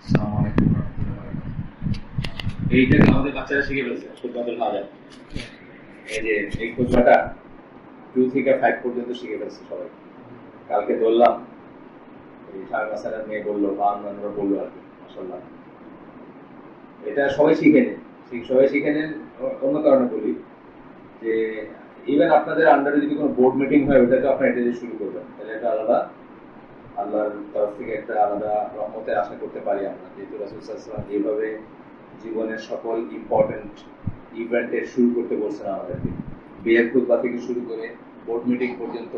আসসালামু আলাইকুম ওয়া রাহমাতুল্লাহি ওয়া বারাকাতুহু। এইটাকে আমাদের বাচ্চারা শিখে ফেলছে খুতবাতুল হাজাত। এই যে এই খুতবাটা 2 থেকে 5 পর্যন্ত শিখে ফেলছে সবাই। কালকে বললাম এই সারা বাসার মেয়ে বললো বা অন্যান্যরা বললো আর কি, মাশাআল্লাহ এটা সবাই শিখে নেন। সবাই শিখে নেন। অন্য কারণে বলি যে ইভেন আপনাদের আন্ডারে যদি কোনো বোর্ড মিটিং হয় ওটাতে আপনারা এটা দিয়ে শুরু করবেন, তাহলে এটা আলাদা আল্লাহর তরফ থেকে একটা আলাদা রহমতের আশা করতে পারি আমরা, যেহেতু রাসূল সাল্লাল্লাহু আলাইহি ওয়াসাল্লাম যেভাবে জীবনের সকল ইম্পর্টেন্ট ইভেন্টের শুরু করতে বলছেন আমাদেরকে, বিয়ের খুতবা থেকে শুরু করে বোর্ড মিটিং পর্যন্ত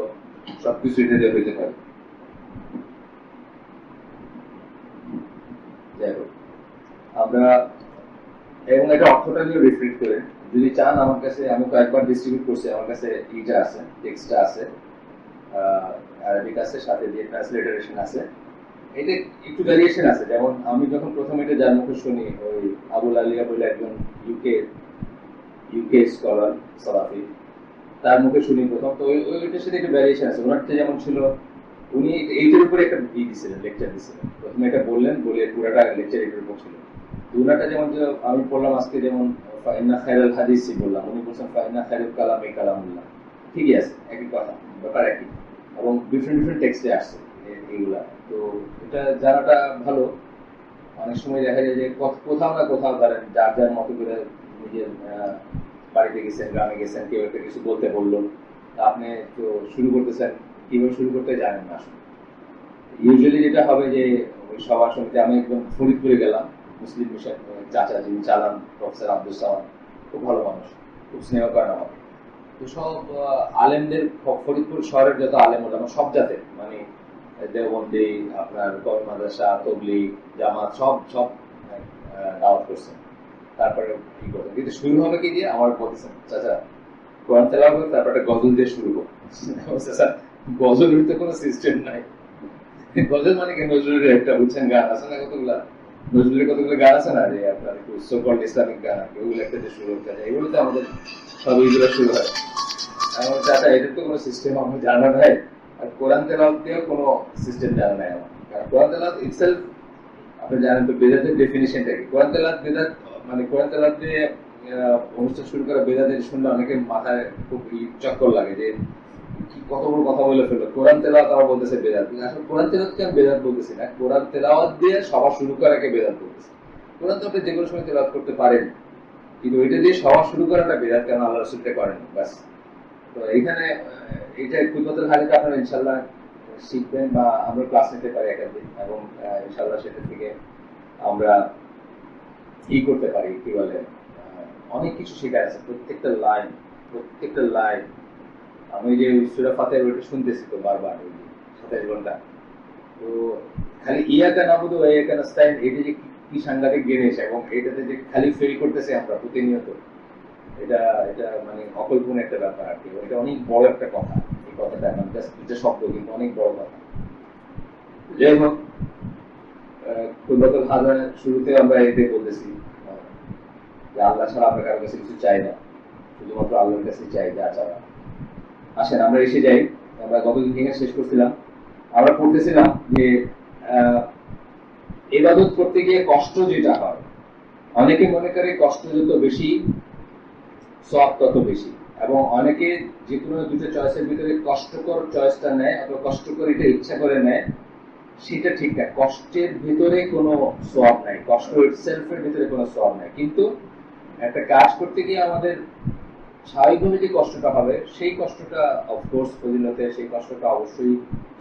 সবকিছু এটা দিয়ে হইতে পারে। যাই হোক, আমরা এবং এটা অর্থটা নিয়ে রিফ্লেক্ট করে যদি চান আমার কাছে, আমি কয়েকবার ডিস্ট্রিবিউট করছি, আমার কাছে ইটা আছে, টেক্সটটা আছে, আরবিক আছে, সাথে দিয়ে ট্রান্সলেটারেশন আছে। এটা একটু ভ্যারিয়েশন আছে, যেমন আমি যখন প্রথম এটা যার মুখে শুনি, ওই আবুল আলিয়া বলে একজন ইউকে স্কলার সালাফি, তার মুখে শুনি প্রথম, তো ওইটার সাথে একটু ভ্যারিয়েশন আছে। ওনারটা যেমন ছিল, উনি এইটার উপরে একটা দিছিলেন, লেকচার দিছিলেন, প্রথমে এটা বললেন, বলে পুরাটা লেকচার এটার উপর ছিল। ওনারটা যেমন আমি পড়লাম আজকে, যেমন ফাইন্না খায়রুল হাদিসি বললাম, উনি বলছেন ফাইন্না খায়রুল কালামি কালামুল্লাহ। ঠিকই আছে, একই কথা, ব্যাপার একই, এবং ডিফারেন্ট ডিফারেন্ট টেক্সটে আসছে এইগুলা। তো এটা জানাটা ভালো। অনেক সময় দেখা যায় যে কোথাও না কোথাও ধরেন যার যার মতো করে নিজের বাড়িতে গেছেন, গ্রামে গেছেন, কেউ একটা কিছু বলতে বললো, আপনি তো শুরু করতেছেন, কিভাবে শুরু করতে জানেন না আসলে। ইউজুয়ালি যেটা হবে যে ওই সবার সমিতি, আমি একদম ফরিদপুরে গেলাম, মুসলিম মিশন চাচা যিনি চালান, প্রফেসর আব্দুল সালাম, খুব ভালো মানুষ, খুব স্নেহ করেন আমাকে। তো সব আলেমদের, ফরিদপুর শহরের যত আলেম ওলামা সব জাতের, মানে দেওবন্দি, আপনার কওমি মাদ্রাসা, তবলিগ, জামাত, সব সব দাওয়াত করছেন। তারপরে কি করছেন, কিন্তু শুরু হবে কি দিয়ে আমার বলতেছেন, চাচা কোরআন তেলাওয়াত করে তারপর একটা গজল দিয়ে শুরু করবো। চাচা গজলের তো কোনো সিস্টেম নাই। গজল মানে কি, নজরুলের একটা বুঝছেন গান আছে না কতগুলা, নজরুলের কতগুলো গান আছে না, যে আপনার একটু সোকল্ড ইসলামিক গান আর কি, ওগুলো একটা দিয়ে শুরু হতে যায়, এগুলোতে আমাদের সব এইগুলো শুরু হয়। আমার চাচা এটার তো কোনো সিস্টেম আমার জানা নাই, আর কোরআন তেলাওয়াত দিয়েও কোনো সিস্টেম জানা নাই আমার। কারণ কোরআন তেলাওয়াত ইটসেলফ, আপনি জানেন তো বেদাতের ডেফিনিশনটা কি। কোরআন তেলাওয়াত বেদাত, মানে কোরআন তেলাওয়াত দিয়ে অনুষ্ঠান শুরু করা বেদাতের শুনলে অনেকের মাথায় খুব চক্কর লাগে যে কি কত বড় কথা বলে ফেললো, কোরআন তেলাওয়াত আবার বলতেছে বেদাত। আসলে কোরআন তেলাওয়াতকে আমি বেদাত বলতেছি না, কোরআন তেলাওয়াত দিয়ে সভা শুরু করাকে বেদাত বলতেছি। কোরআন তো আপনি যে কোনো সময় তেলাওয়াত করতে পারেন, কিন্তু ওইটা দিয়ে সভা শুরু করাটা বেদাত, কেন আল্লাহ রাসূলটা করেন ব্যাস। তো এইখানে এটা খুতবাতুল হাজাত আপনারা ইনশাআল্লাহ শিখবেন, বা আমরা ক্লাস নিতে পারি একাধিক, এবং ইনশাআল্লাহ সেটা থেকে আমরা কি করতে পারি, কি বলে, অনেক কিছু শেখার আছে। প্রত্যেকটা লাইন, প্রত্যেকটা লাইন, আমি যে সূরা ফাতিহার ওইটা শুনতেছি তো বারবার, ওই 27 ঘন্টা। তো খালি ইয়াকা নাবুদু ওয়া ইয়াকা নাস্তাইন, এটা যে কি সাংঘাতিক জিনিস, এবং এটাতে যে খালি ফেল করতেছে আমরা প্রতিনিয়ত, এটা এটা মানে অকল্পনীয় একটা ব্যাপার আর কি। এটা অনেক বড় একটা কথা, এই কথাটা মানে জাস্ট দুটো শব্দ, কিন্তু অনেক বড় কথা। যাই হোক, খুতবাতুল হাজার শুরুতে আমরা এতে বলতেছি যে আল্লাহ ছাড়া আমরা কারোর কাছে কিছু চাই না, শুধুমাত্র আল্লাহর কাছে চাই যা চাওয়া। আসেন আমরা এসে যাই, আমরা গতদিন থেকে শেষ করছিলাম, আমরা পড়তেছিলাম যে ইবাদত করতে গিয়ে কষ্ট যেটা হয়, অনেকে মনে করে কষ্ট যত বেশি সওয়াব তত বেশি, এবং অনেকে যে কোনো দুটো চয়েসের ভিতরে কষ্টকর চয়েসটা নেয়, অথবা কষ্টকর এটা ইচ্ছা করে নেয়, সেটা ঠিক না। কষ্টের ভিতরে কোনো সওয়াব নাই, কষ্ট ইটসেলফের ভিতরে কোনো সওয়াব নাই, কিন্তু একটা কাজ করতে গিয়ে আমাদের স্বাভাবিকভাবে যে কষ্টটা হবে, সেই কষ্টটা অফকোর্স ফজিলতের, সেই কষ্টটা অবশ্যই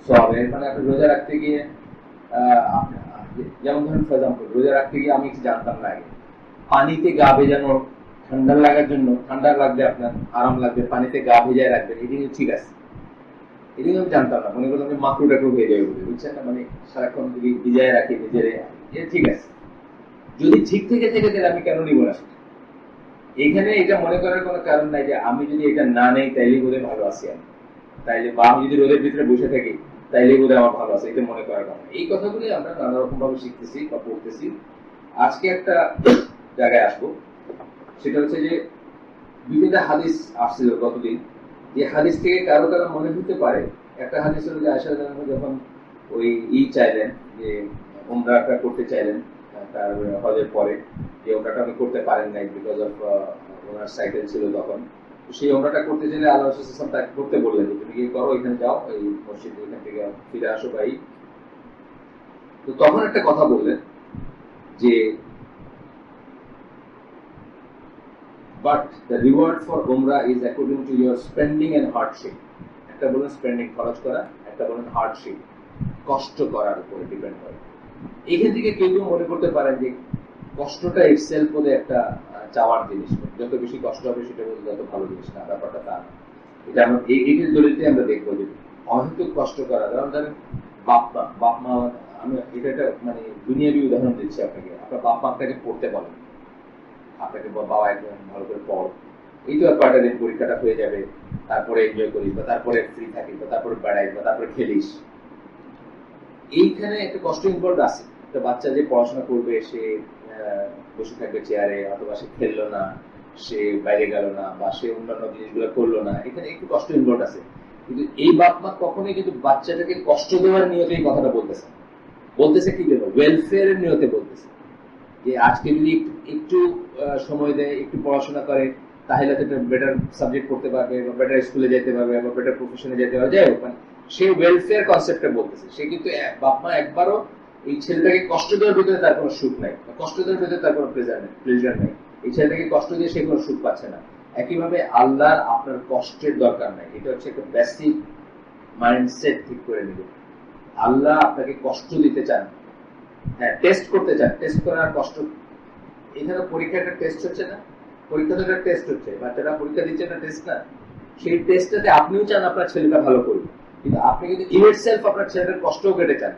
সওয়াবের। মানে আপনি রোজা রাখতে গিয়ে, যেমন ধরেন ফর এক্সাম্পল, রোজা রাখতে গিয়ে আমি কিছু জানতাম না আগে, পানিতে গা ভেজানো, ঠান্ডা লাগার জন্য, ঠান্ডা লাগবে আপনার, আরাম লাগবে, পানিতে গা ভেজায় রাখবেন, এটি ঠিক আছে, এটি আমি জানতাম না, মনে করলাম মাকড়ু টাকড়ু হয়ে যাবে বলে, বুঝছেন না, মানে সারাক্ষণ যদি ভিজায় রাখি নিজের, এটা ঠিক আছে। যদি ঠিক থেকে থেকে তাহলে আমি কেন নিব না? এখানে এটা মনে করার কোনো কারণ নাই যে আমি যদি এটা না নেই তাইলে বোধহয় ভালো আছি আমি, তাইলে, বা আমি যদি রোদের ভিতরে বসে থাকি তাইলে বোধহয় আমার ভালো আছে, এটা মনে করার কারণ। এই কথাগুলি আমরা নানা রকম ভাবে শিখতেছি বা পড়তেছি। আজকে একটা জায়গায় আসবো, সেটা হচ্ছে যে দুইটা হাদিস আসছিল গতদিন, যে হাদিস থেকে কারো কারো মনে হতে পারে, একটা হাদিস হলো যে আয়েশা রাদিয়াল্লাহু আনহা যখন ওই চাইলেন যে উমরাটা করতে চাইলেন তার হজের পরে, যে উমরাটা উনি করতে পারেন নাই বিকজ অফ ওনার সাইকেল ছিল তখন। সেই উমরাটা করতে চাইলে আল্লাহ রাসূল সাল্লাল্লাহু আলাইহি ওয়াসাল্লাম তাকে করতে বললেন যে তুমি কি করো, এখানে যাও, এই মসজিদে এখান থেকে ফিরে আসো ভাই। তো তখন একটা কথা বললেন যে বাট দ্য রিওয়ার্ড ফর উমরা is according to your spending and hardship. একটা বলেন স্পেন্ডিং, খরচ করা, একটা বলেন হার্ডশিপ, কষ্ট করার উপরে ডিপেন্ড করে। এখান থেকে কেউ কেউ মনে করতে পারেন যে কষ্টটা ইটসেলফ বলে একটা চাওয়ার জিনিস, যত বেশি কষ্ট হবে সেটা বলতে যত ভালো জিনিস না, ব্যাপারটা তা না। এটা আমরা এইটির দলিলতে আমরা দেখবো যে অহেতুক কষ্ট করা, যেমন ধরেন বাপ মা, আমি এটা একটা মানে দুনিয়াবি উদাহরণ দিচ্ছি আপনাকে। আপনার বাপ মা আপনাকে পড়তে বলেন, আপনাকে বাবা একদম ভালো করে পড়, এই তো আর কয়টা দিন পরীক্ষাটা হয়ে যাবে, তারপরে এনজয় করিস, বা তারপরে ফ্রি থাকিস, বা তারপরে বেড়াইস, বা তারপরে খেলিস। এইখানে একটা কষ্ট ইনভলভ আছে। একটা বাচ্চা যে পড়াশোনা করবে, সে বসে থাকবে চেয়ারে, অথবা সে খেললো না, সে বাইরে গেল না, বা সে অন্যান্য জিনিসগুলো করলো না, এখানে একটু কষ্ট ইনভলভ আছে। কিন্তু এই বাপ মা কখনোই কিন্তু বাচ্চাটাকে কষ্ট দেওয়ার নিয়তে এই কথাটা বলতেছে, বলতেছে কি জন্য, ওয়েলফেয়ারের নিয়তে বলতেছে যে আজকে যদি একটু সময় দেয়, একটু পড়াশোনা করে, তাহলে তো একটা বেটার সাবজেক্ট পড়তে পারবে, বা বেটার স্কুলে যেতে পারবে, বা বেটার প্রফেশনে যেতে পারবে। যাই হোক, মানে সে ওয়েলফেয়ার কনসেপ্টটা বলতেছে। সে কিন্তু বাপ মা একবারও এই ছেলেটাকে কষ্ট দেওয়ার ভিতরে তার কোনো সুখ নাই, কষ্ট দেওয়ার ভিতরে তার কোনো প্লেজার নেই। এই ছেলেটাকে কষ্ট দিয়ে সে কোনো সুখ পাচ্ছে না। একইভাবে আল্লাহর আপনার কষ্টের দরকার নাই। এটা হচ্ছে একটা বেসিক মাইন্ডসেট ঠিক করে নিবে। আল্লাহ আপনাকে কষ্ট দিতে চান, হ্যাঁ টেস্ট করতে চান, টেস্ট করার কষ্ট। এখানে পরীক্ষা একটা টেস্ট হচ্ছে না, পরীক্ষা তো একটা টেস্ট হচ্ছে, বাচ্চারা পরীক্ষা দিচ্ছে না, টেস্ট না। সেই টেস্টটাতে আপনিও চান আপনার ছেলেটা ভালো করুক, কিন্তু আপনি কিন্তু ইন সেলফ আপনার ছেলেটার কষ্টও কেটে চান।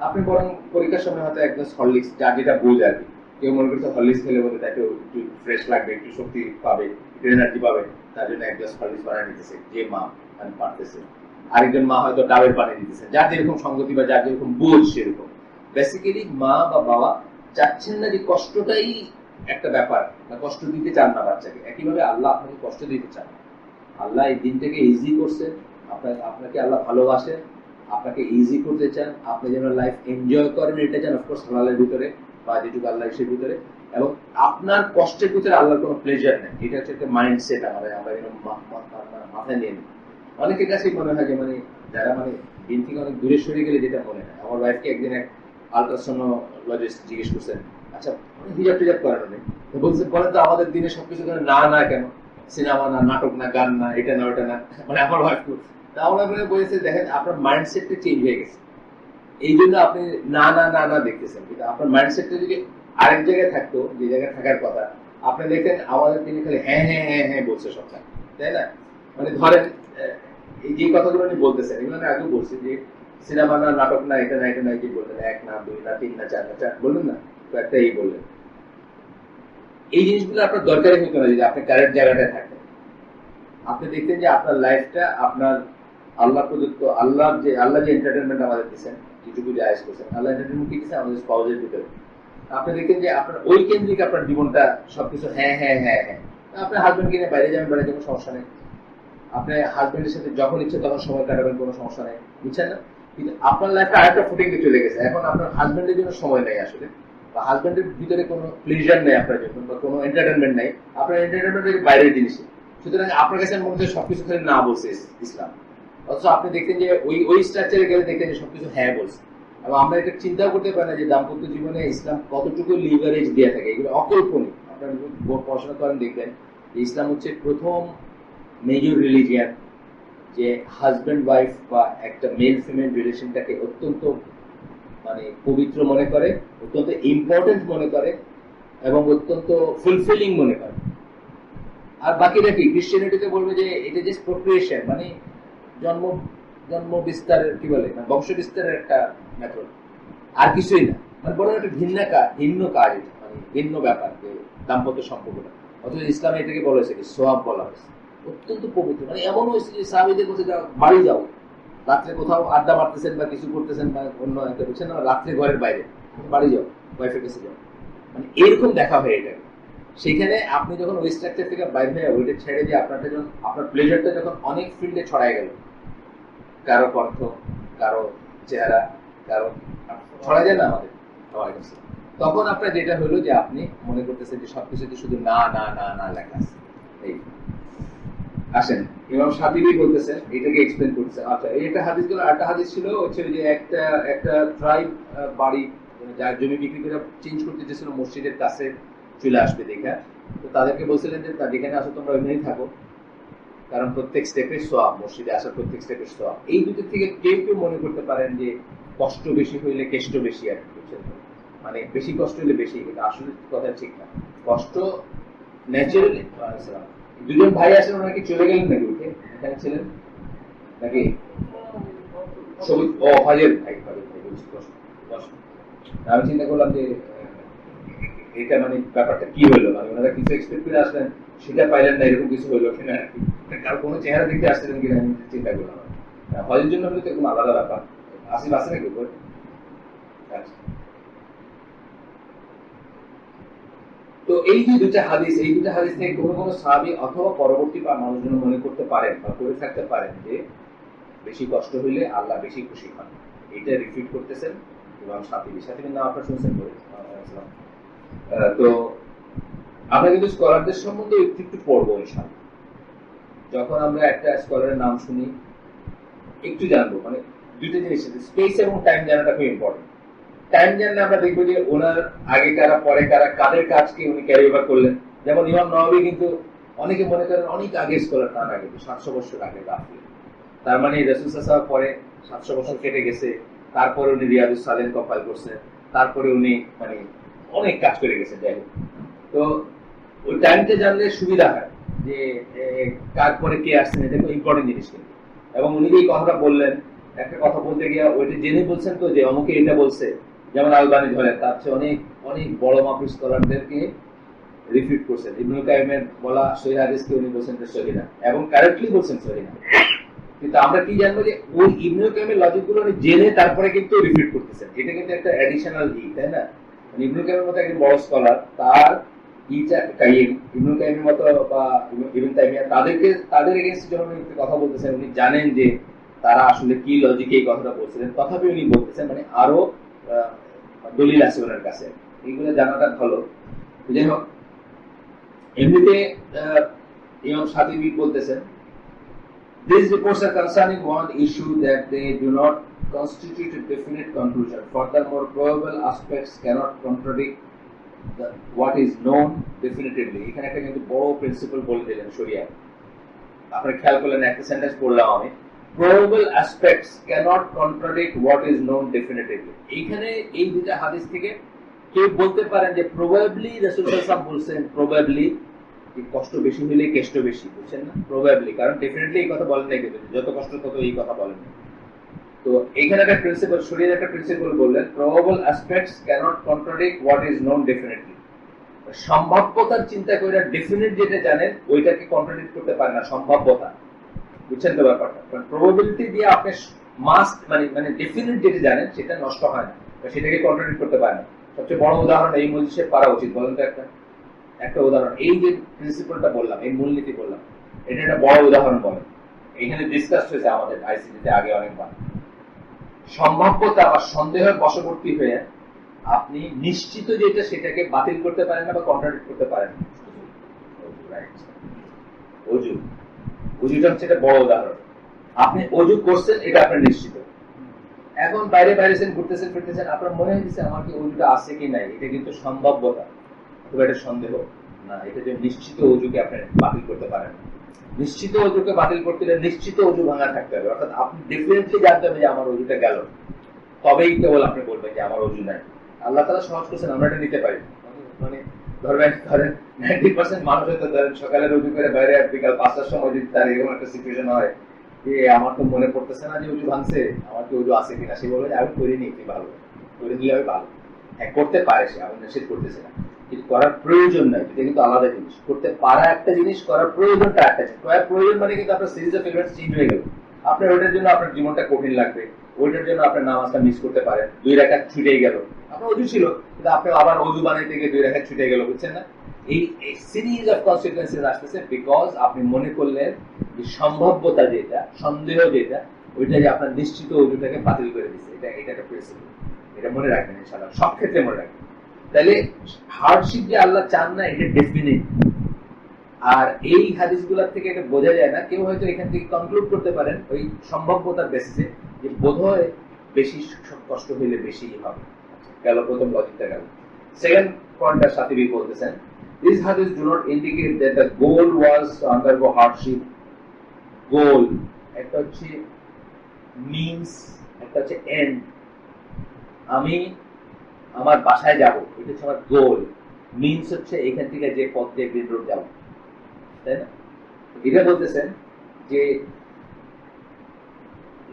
আপনি বরং পরীক্ষার সময় হয়তো এক গ্লাস হরলিক্স, যার যেটা বোঝ আর কি, কেউ মনে করছে হরলিক্স খেলে বলে তাকে একটু ফ্রেশ লাগবে, একটু শক্তি পাবে, একটু এনার্জি পাবে, তার জন্য এক গ্লাস হরলিক্স বানিয়ে নিতেছে যে মা মানে পারতেছে। আরেকজন মা হয়তো ডাবের পানি দিতেছে, যার যেরকম সংগতি বা যার যেরকম বোঝ সেরকম। বেসিক্যালি মা বা বাবা চাচ্ছেন না যে কষ্টটাই একটা ব্যাপার, বা কষ্ট দিতে চান না বাচ্চাকে। একইভাবে আল্লাহ আপনাকে কষ্ট দিতে চান। আল্লাহ এই দিনটাকে ইজি করছেন, আপনাকে আল্লাহ ভালোবাসেন, আপনাকে ইজি করতে চান, আপনি যেন লাইফ এনজয় করেন এটা চান, অফকোর্স হালালের ভিতরে, বা যেটুকু আল্লাহ ইসের ভিতরে। এবং আপনার কষ্টের ভিতরে আল্লাহর কোনো প্লেজার নেই। এটা হচ্ছে একটা মাইন্ডসেট আমাদের, আমরা যেন মাথায় নিয়ে নিই। অনেকের কাছেই মনে হয় যে মানে যারা মানে দিন থেকে অনেক দূরে সরে গেলে যেটা মনে হয়। আমার ওয়াইফকে একদিন এক আলট্রাসোনোলজিস্ট জিজ্ঞেস করছেন, আচ্ছা হিজাব টিজাব করেন উনি, বলছে বলেন তো আমাদের দিনে সবকিছু না না কেন, সিনেমা না, নাটক না, গান না, এটা না ওটা না। মানে আমার ওয়াইফ বলেছে দেখেন আপনার মাইন্ডসেটটা চেঞ্জ হয়ে গেছে, এই জন্য আপনি না না না না দেখতেছেন। কিন্তু আপনার মাইন্ডসেটটা যদি আরেক জায়গায় থাকতো, যে জায়গায় থাকার কথা, আপনি দেখেন আমাদের তিনি খালি হ্যাঁ হ্যাঁ হ্যাঁ হ্যাঁ বলছে সবটা, তাই না? মানে ধরেন এই যে কথাগুলো উনি বলতেছেন, এগুলো আমি আগেও বলছি যে সিনেমা না, নাটক না, এটা না এটা না, কি বললেন, এক না, দুই না, তিন না, চার না, চার বললেন না, তো একটা এই বললেন। এই জিনিসগুলো আপনার দরকারই হতো না যদি আপনি কারেক্ট জায়গাটায় থাকেন। আপনি দেখতেন যে আপনার লাইফটা আপনার আল্লাহ প্রদত্ত, আল্লাহ যে এন্টারটেনমেন্ট আমাদের দিচ্ছেন, যেটুকু জায়েজ করছেন, আল্লাহ এন্টারটেনমেন্ট কি দিচ্ছেন আমাদের স্পাউজের ভিতরে। আপনি দেখতেন যে আপনার ওই কেন্দ্রিক আপনার জীবনটা সবকিছু হ্যাঁ হ্যাঁ হ্যাঁ হ্যাঁ। আপনার হাজবেন্ড কিনে বাইরে যাবেন, বাইরে যাবেন, সমস্যা নেই। আপনার হাজবেন্ডের সাথে যখন ইচ্ছে তখন সময় কাটাবেন, কোনো সমস্যা নেই, বুঝছেন না? কিন্তু আপনার লাইফটা আরেকটা ফুটিংয়ে চলে গেছে। এখন আপনার হাজবেন্ডের জন্য সময় নেই আসলে, বা হাজবেন্ডের ভিতরে কোনো প্লেজার নেই আপনার জন্য, বা কোনো এন্টারটেনমেন্ট নেই। আপনার এন্টারটেনমেন্ট বাইরের জিনিসে। সুতরাং আপনার কাছে মনে হচ্ছে সবকিছু খালি না বলছে ইসলাম, অথচ আপনি দেখতেন যে ওই স্ট্রাকচারে গেলে দেখতেন যে সবকিছু হ্যাঁ বলছে। এবং আমরা এটা চিন্তাও করতে পারি না যে দাম্পত্য জীবনে ইসলাম কতটুকু লিভারেজ দিয়ে থাকে, এগুলো অকল্পনীয়। আপনারা পড়াশোনা করেন দেখবেন যে ইসলাম হচ্ছে প্রথম মেজর রিলিজিয়ান যে হাজব্যান্ড ওয়াইফ বা একটা মেল ফিমেল রিলেশনটাকে অত্যন্ত মানে পবিত্র মনে করে, অত্যন্ত ইম্পর্টেন্ট মনে করে, এবং অত্যন্ত ফুলফিলিং মনে করে। আর বাকিটা কি, ক্রিশ্চিয়ানিটিতে বলবে যে এটা জাস্ট প্রক্রিয়েশন, মানে জন্ম বিস্তারের কি বলে, বংশ বিস্তারের একটা মেথড, আর কিছুই না। মানে বড় একটা ভিন্ন কাজ, এটা মানে ভিন্ন ব্যাপার যে দাম্পত্য সম্পর্কটা। অথচ ইসলামে এটাকে বলা হয়েছে কি সোয়াব বলা হয়েছে, অত্যন্ত পবিত্র। মানে এমন হয়েছে যে সাহাবীদের বলছে বাড়ি যাও, রাত্রে কোথাও আড্ডা মারতেছেন বা কিছু করতেছেন বা অন্য একটা বুঝছেন না, রাত্রে ঘরের বাইরে বাড়ি যাও, ওয়াইফের কাছে যাও, মানে এরকম দেখা হয় এটা। সেখানে আপনি যখন ওই স্ট্রাকচার থেকে বাইরে হয়ে ওইটা ছেড়ে দিয়ে আপনার প্লেজারটা যখন অনেক ফিল্ডে ছড়ায় গেল, কারো কণ্ঠ, কারো চেহারা, কারো ছড়ায় যায় না আমাদের, তখন আপনার যেটা হলো যে আপনি মনে করতেছেন যে সবকিছুতে শুধু না না না না লেখা আছে। এই আসেন ইমাম শাফিঈ বলতেছেন, এটাকে এক্সপ্লেন করতেছেন। আচ্ছা, এই একটা হাদিস গুলো, একটা হাদিস ছিল হচ্ছে যে একটা ট্রাইব বাড়ি যার জমি বিক্রি করে চেঞ্জ করতে চেয়েছিল মসজিদের কাছে চলে আসবে দেখা, তো তাদেরকে বলছিলেন যে যেখানে আসো তোমরা ওইখানেই থাকো, কারণ প্রত্যেক স্টেপের সোয়াব, মসজিদে আসার প্রত্যেক স্টেপের সোয়াব। এই দুটো থেকে কেউ কেউ মনে করতে পারেন যে কষ্ট বেশি হইলে কেষ্ট বেশি, আর কি বুঝছেন, মানে বেশি কষ্ট হলে বেশি, কিন্তু আসলে কথা ঠিক না। কষ্ট ন্যাচারালি। দুজন ভাই আসেন, ওনারা কি চলে গেলেন নাকি উঠে, এখানে ছিলেন নাকি? সবুজ ও হজের ভাই, হজের ভাই বলছি কষ্ট। আমি চিন্তা করলাম যে এটা মানে ব্যাপারটা কি হলো, মানে ওনারা কিছু এক্সপেক্ট করে আসলেন সেটা পাইলেন না, এরকম কিছু হলো কিনা আর কি, কারো কোনো চেহারা দেখতে আসছিলেন কিনা আমি চিন্তা করলাম। হজের জন্য হলে তো একদম আলাদা ব্যাপার। আসিফ আছে নাকি উপর? আচ্ছা, তো এই যে দুটা হাদিস, এই দুটা হাদিস থেকে কোনো কোনো সাহাবী অথবা পরবর্তী মানুষজন মনে করতে পারেন বা করে থাকতে পারেন যে বেশি কষ্ট হইলে আল্লাহ বেশি খুশি হন। এটা রিপিট করতেছেন ইমাম শাফিঈ। শাফিঈর নাম আপনারা শুনছেন বলে। তো আমরা কিন্তু স্কলারদের সম্বন্ধে একটু একটু পড়বো ইনশাআল্লাহ। যখন আমরা একটা স্কলারের নাম শুনি একটু জানবো, মানে দুটো জিনিস, স্পেস এবং টাইম জানাটা খুব ইম্পর্টেন্ট। টাইম জানলে আমরা দেখবো যে ওনার আগে কারা পরে কারা, কাদের কাজকে উনি ক্যারি ওভার করলেন। যেমন ইমাম নওয়াবী কিন্তু অনেকে মনে করেন অনেক আগে স্কলার, তার আগে 700 বছর আগে রাফলি, তার মানে রাসূল সাল্লাল্লাহু আলাইহি ওয়াসাল্লাম পরে 700 বছর কেটে গেছে, তারপরে উনি রিয়াদুস সালেহিন কম্পাইল করছেন, তারপরে উনি মানে অনেক কাজ করে গেছেন। যাই হোক, তো ওই টাইমটা জানলে সুবিধা হয় যে কার পরে কে আসছেন, এটা খুব ইম্পর্টেন্ট জিনিস কিন্তু। এবং উনি যে কথাটা বললেন, একটা কথা বলতে গিয়ে ওইটা জেনে বলছেন তো যে অমুকে এটা বলছে, যেমন আলবানী ধরেন, তার চেয়ে অনেক অনেক বড় মাপের স্কলারদেরকে রিপিট করছেন। ইবনুল কাইমের বলা সহিহ হাদিসকে উনি বলছেন যে সহিহ না, এবং কারেক্টলি বলছেন সহিহ না। কিন্তু আমরা কি জানবো যে ওই ইবনুল কাইমের লজিক গুলো উনি জেনে তারপরে কিন্তু রিপিট করতেছেন, এটা কিন্তু একটা অ্যাডিশনাল তাই না? ইবনুল কাইমের মতো একজন বড় স্কলার, তার কাইম, ইবনুল কাইমের মতো বা ইবনে তাইমিয়া, তাদের এগেইনস্টে যখন উনি কথা বলতেছেন, উনি জানেন যে তারা আসলে কি লজিকে এই কথাটা বলছিলেন, তথাপি উনি বলতেছেন, মানে আরো দলিল আছে ওনার কাছে, এইগুলো জানাটা ভালো। যাই হোক, এমনিতে ইমাম শাফিঈ বলতেছেন, these reports are concerning one issue that they do not constitute a definite conclusion. Furthermore, probable aspects cannot contradict what is known definitively. এখানে একটা কিন্তু বড় প্রিন্সিপাল বলে দিলেন শরিয়া। আপনারা খেয়াল করলেন, একটা সেন্টেন্স পড়লাম আমি, probable aspects cannot contradict what is known definitively. এইখানে এই দুটো হাদিস থেকে কেউ বলতে পারেন যে প্রবাবলি রাসূল সাল্লাল্লাহু আলাইহি ওয়াসাল্লাম বলছেন প্রবাবলি কষ্ট বেশি হলে কেষ্ট বেশি, বুঝছেন না? প্রবাবলি, কারণ ডেফিনেটলি এই কথা বলেন না, কিন্তু যত কষ্ট তত এই কথা বলেন না। তো এইখানে একটা প্রিন্সিপাল, শরীয়তের একটা প্রিন্সিপাল বললেন, probable aspects cannot contradict what is known definitely. সম্ভাব্যতার চিন্তা করে ডেফিনেট যেটা জানেন ওইটাকে কন্ট্রাডিক্ট করতে পারে না, সম্ভাব্যতা, বুঝছেন তো ব্যাপারটা? কারণ প্রবাবিলিটি দিয়ে আপনি মাস্ট মানে ডেফিনেট যেটা জানেন সেটা নষ্ট হয় না, সেটাকে কন্ট্রাডিক্ট করতে পারে না। সবচেয়ে বড় উদাহরণ এই মজলিসে পারা উচিত, বলেন তো একটা উদাহরণ। এই যে প্রিন্সিপালটা বললাম, এই মূলনীতি বললাম, এটা একটা বড় উদাহরণ বলেন। এখানে ডিসকাস হয়েছে আমাদের আইসিটিতে আগে অনেকবার। সম্ভাব্যতা বা সন্দেহের বশবর্তী হয়ে আপনি নিশ্চিত যেটা সেটাকে বাতিল করতে পারেন না বা কন্ট্রাডিক্ট করতে পারেন না। অজুটা হচ্ছে একটা বড় উদাহরণ। আপনি অজু করছেন, এটা আপনি নিশ্চিত। এখন বাইরে ঘুরতেছেন ফিরতেছেন, আপনার মনে হয়েছে আমার কি অজুটা আছে কি নাই, এটা কিন্তু সম্ভাব্যতা অথবা এটা সন্দেহ না, এটা যে নিশ্চিত অজুকে আপনি বাতিল করতে পারেন না। নিশ্চিত অজুকে বাতিল করতে হলে নিশ্চিত অজু ভাঙা থাকতে হবে, অর্থাৎ আপনি ডেফিনেটলি জানতে হবে যে আমার অজুটা গেল, তবেই কেবল আপনি বলবেন যে আমার অজু নাই। আল্লাহ তাআলা সহজ করছেন, আমরা এটা নিতে পারি। মানে ধরেন 90% মানুষ হয়তো ধরেন সকালের অজু করে বাইরে বিকাল 5টার সময় যদি তার এরকম একটা সিচুয়েশন হয় যে আমার তো মনে পড়তেছে না যে অজু ভাঙছে, আমার কি অজু আছে কিনা, সে বলবে যে আমি করিনি, তুই ভালো করে দিলে আমি ভালো। হ্যাঁ, করতে পারে সে, আমি নিষেধ করতেছি না, কিন্তু করার প্রয়োজন নাই, এটা কিন্তু আলাদা জিনিস। করতে পারা একটা জিনিস, করার প্রয়োজনটা একটা জিনিস। করার প্রয়োজন মানে কিন্তু আপনার সিরিজ অফ ইভেন্টস চেঞ্জ হয়ে গেল। আপনার ওইটার জন্য আপনার জীবনটা কঠিন লাগবে, ওইটার জন্য আপনার নামাজটা মিস করতে পারেন, 2 রাকাত ছুটে গেল। আপনার অজু ছিল কিন্তু আপনি আবার অজু বানাইতে গিয়ে 2 রাকাত ছুটে গেল, বুঝছেন না? এই সিরিজ অফ কনসিকুয়েন্সেস আসতেছে বিকজ আপনি মনে করলেন যে সম্ভাব্যতা যেটা, সন্দেহ যেটা, ওইটা যে আপনার নিশ্চিত অজুটাকে বাতিল করে দিচ্ছে। এটা একটা প্রিন্সিপাল। এটা মনে রাখবেন ইনশাআল্লাহ, সব ক্ষেত্রে মনে রাখবেন। তাহলে হার্ডশিপ যে আল্লাহ চান না এটা ডেফিনিট। আর এই হাদিসগুলোর থেকে এটা বোঝা যায় না, কেউ হয়তো এখান থেকে কনক্লুড করতে পারেন ওই সম্ভাব্যতার বেসিসে যে বোধহয় বেশি কষ্ট হইলে বেশি হবে। গেল প্রথম লজিকটা গেল। সেকেন্ড পয়েন্টটা সাথীবি বলতেছেন, these hadiths do not indicate that the goal was to undergo hardship. গোল একটা হচ্ছে মিনস, একটা হচ্ছে এন্ড। আমি আমার বাসায় যাব, এটা হচ্ছে আমার গোল। মিনস হচ্ছে এখান থেকে যে পথ দিয়ে গ্রিন রোড যাবো, তাই না? এটা বলতেছেন যে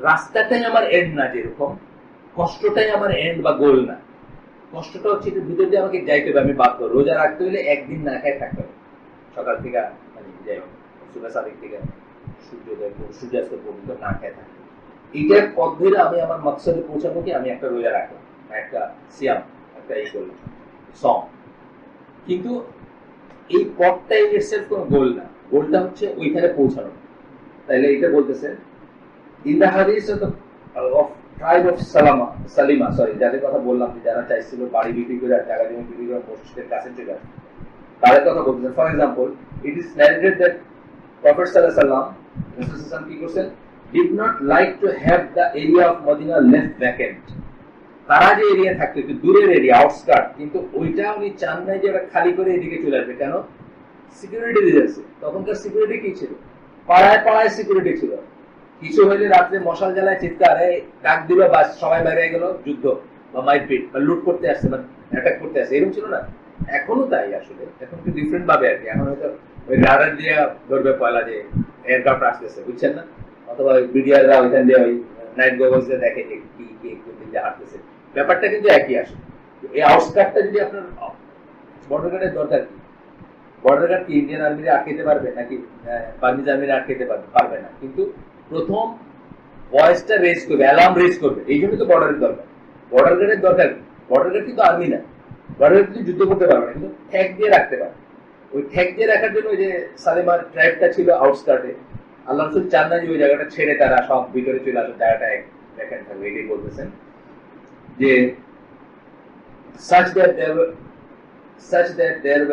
রাস্তাটাই আমার এন্ড না, যেরকম কষ্টটাই আমার এন্ড বা গোল না। কষ্টটা হচ্ছে এটার ভিতর দিয়ে আমাকে যাইতে হবে, আমি বাধ্য। রোজা রাখতে হলে একদিন না খেয়ে থাকতে হবে, সকাল থেকে মানে যাই হোক সুবেহ সাদিক থেকে সূর্যাস্ত পর্যন্ত না খেয়ে থাকতে। এইটার পথ ধরে আমি আমার মকসদে পৌঁছাবো কি, আমি একটা রোজা রাখলাম, একটা সিয়াম, একটা এই করলাম সম। কিন্তু এই পথটা ইটসেলফ কোনো গোল না, গোলটা হচ্ছে ওইখানে পৌঁছানো। তাইলে এটা বলতেছে ইন দ্য হাদিস of tribe of Salima, sorry যাদের কথা বললাম, যারা চাইছিল বাড়ি বিক্রি করে আর জায়গা জমি বিক্রি করে মসজিদের কাছে চলে আসে, তাদের কথা বলতেছেন। For example, it is narrated that prophet সাল্লাল্লাহু আলাইহি ওয়াসাল্লাম কি করছেন, did not like to have the area of Medina left vacant. তারা যে এরিয়া থাকতো একটু দূরের এরিয়া, আউটস্কার্ট, কিন্তু ওইটা উনি চান নাই যে ওরা খালি করে এদিকে চলে আসবে। কেন? সিকিউরিটি রিজনসে। তখনকার সিকিউরিটি কি ছিল? পাড়ায় পাড়ায় সিকিউরিটি ছিল। কিছু হইলে রাত্রে মশাল জ্বালায় চিৎকার, ডাক দিল, বা সবাই বাইরে গেল, যুদ্ধ বা মারপিট বা লুট করতে আসছে বা অ্যাটাক করতে আসছে, এরকম ছিল না। এখনো তাই, আসলে এখন একটু ডিফারেন্ট ভাবে আর কি। এখন হয়তো ওই রাডার দিয়ে ধরবে পয়লা যে এয়ারক্রাফট আসতেছে, বুঝছেন না? অথবা বিডিআররা ওইখান দিয়ে ওই নাইট গগলস দিয়ে দেখে যে কি কি কোন দিকে হাঁটতেছে। ব্যাপারটা কিন্তু একই আসে। এই আউটস্কার্টটা যদি আপনার বর্ডার গার্ডের দরকার কি? বর্ডার গার্ড কি ইন্ডিয়ান আর্মিরে আটকাতে পারবে নাকি বার্মিজ আর্মিরে আটকাতে পারবে না। কিন্তু প্রথম ভয়েসটা রেজ করবে, অ্যালার্ম রেজ করবে, এই জন্য তো বর্ডারের দরকার। বর্ডার গার্ডের দরকার কি? বর্ডার গার্ড কিন্তু আর্মি না, বর্ডার গার্ড কিন্তু যুদ্ধ করতে পারবে না, কিন্তু ঠেক দিয়ে রাখতে পারে। ওই ঠেক দিয়ে রাখার জন্য ওই যে সালেমার ট্রাইবটা ছিল আউটস্কার্টে, আল্লাহ রাসূল চান না যে ওই জায়গাটা ছেড়ে তারা সব ভিতরে চলে আসে, জায়গাটা দেখেন থাকবে। এটাই বলতেছেন যে such that there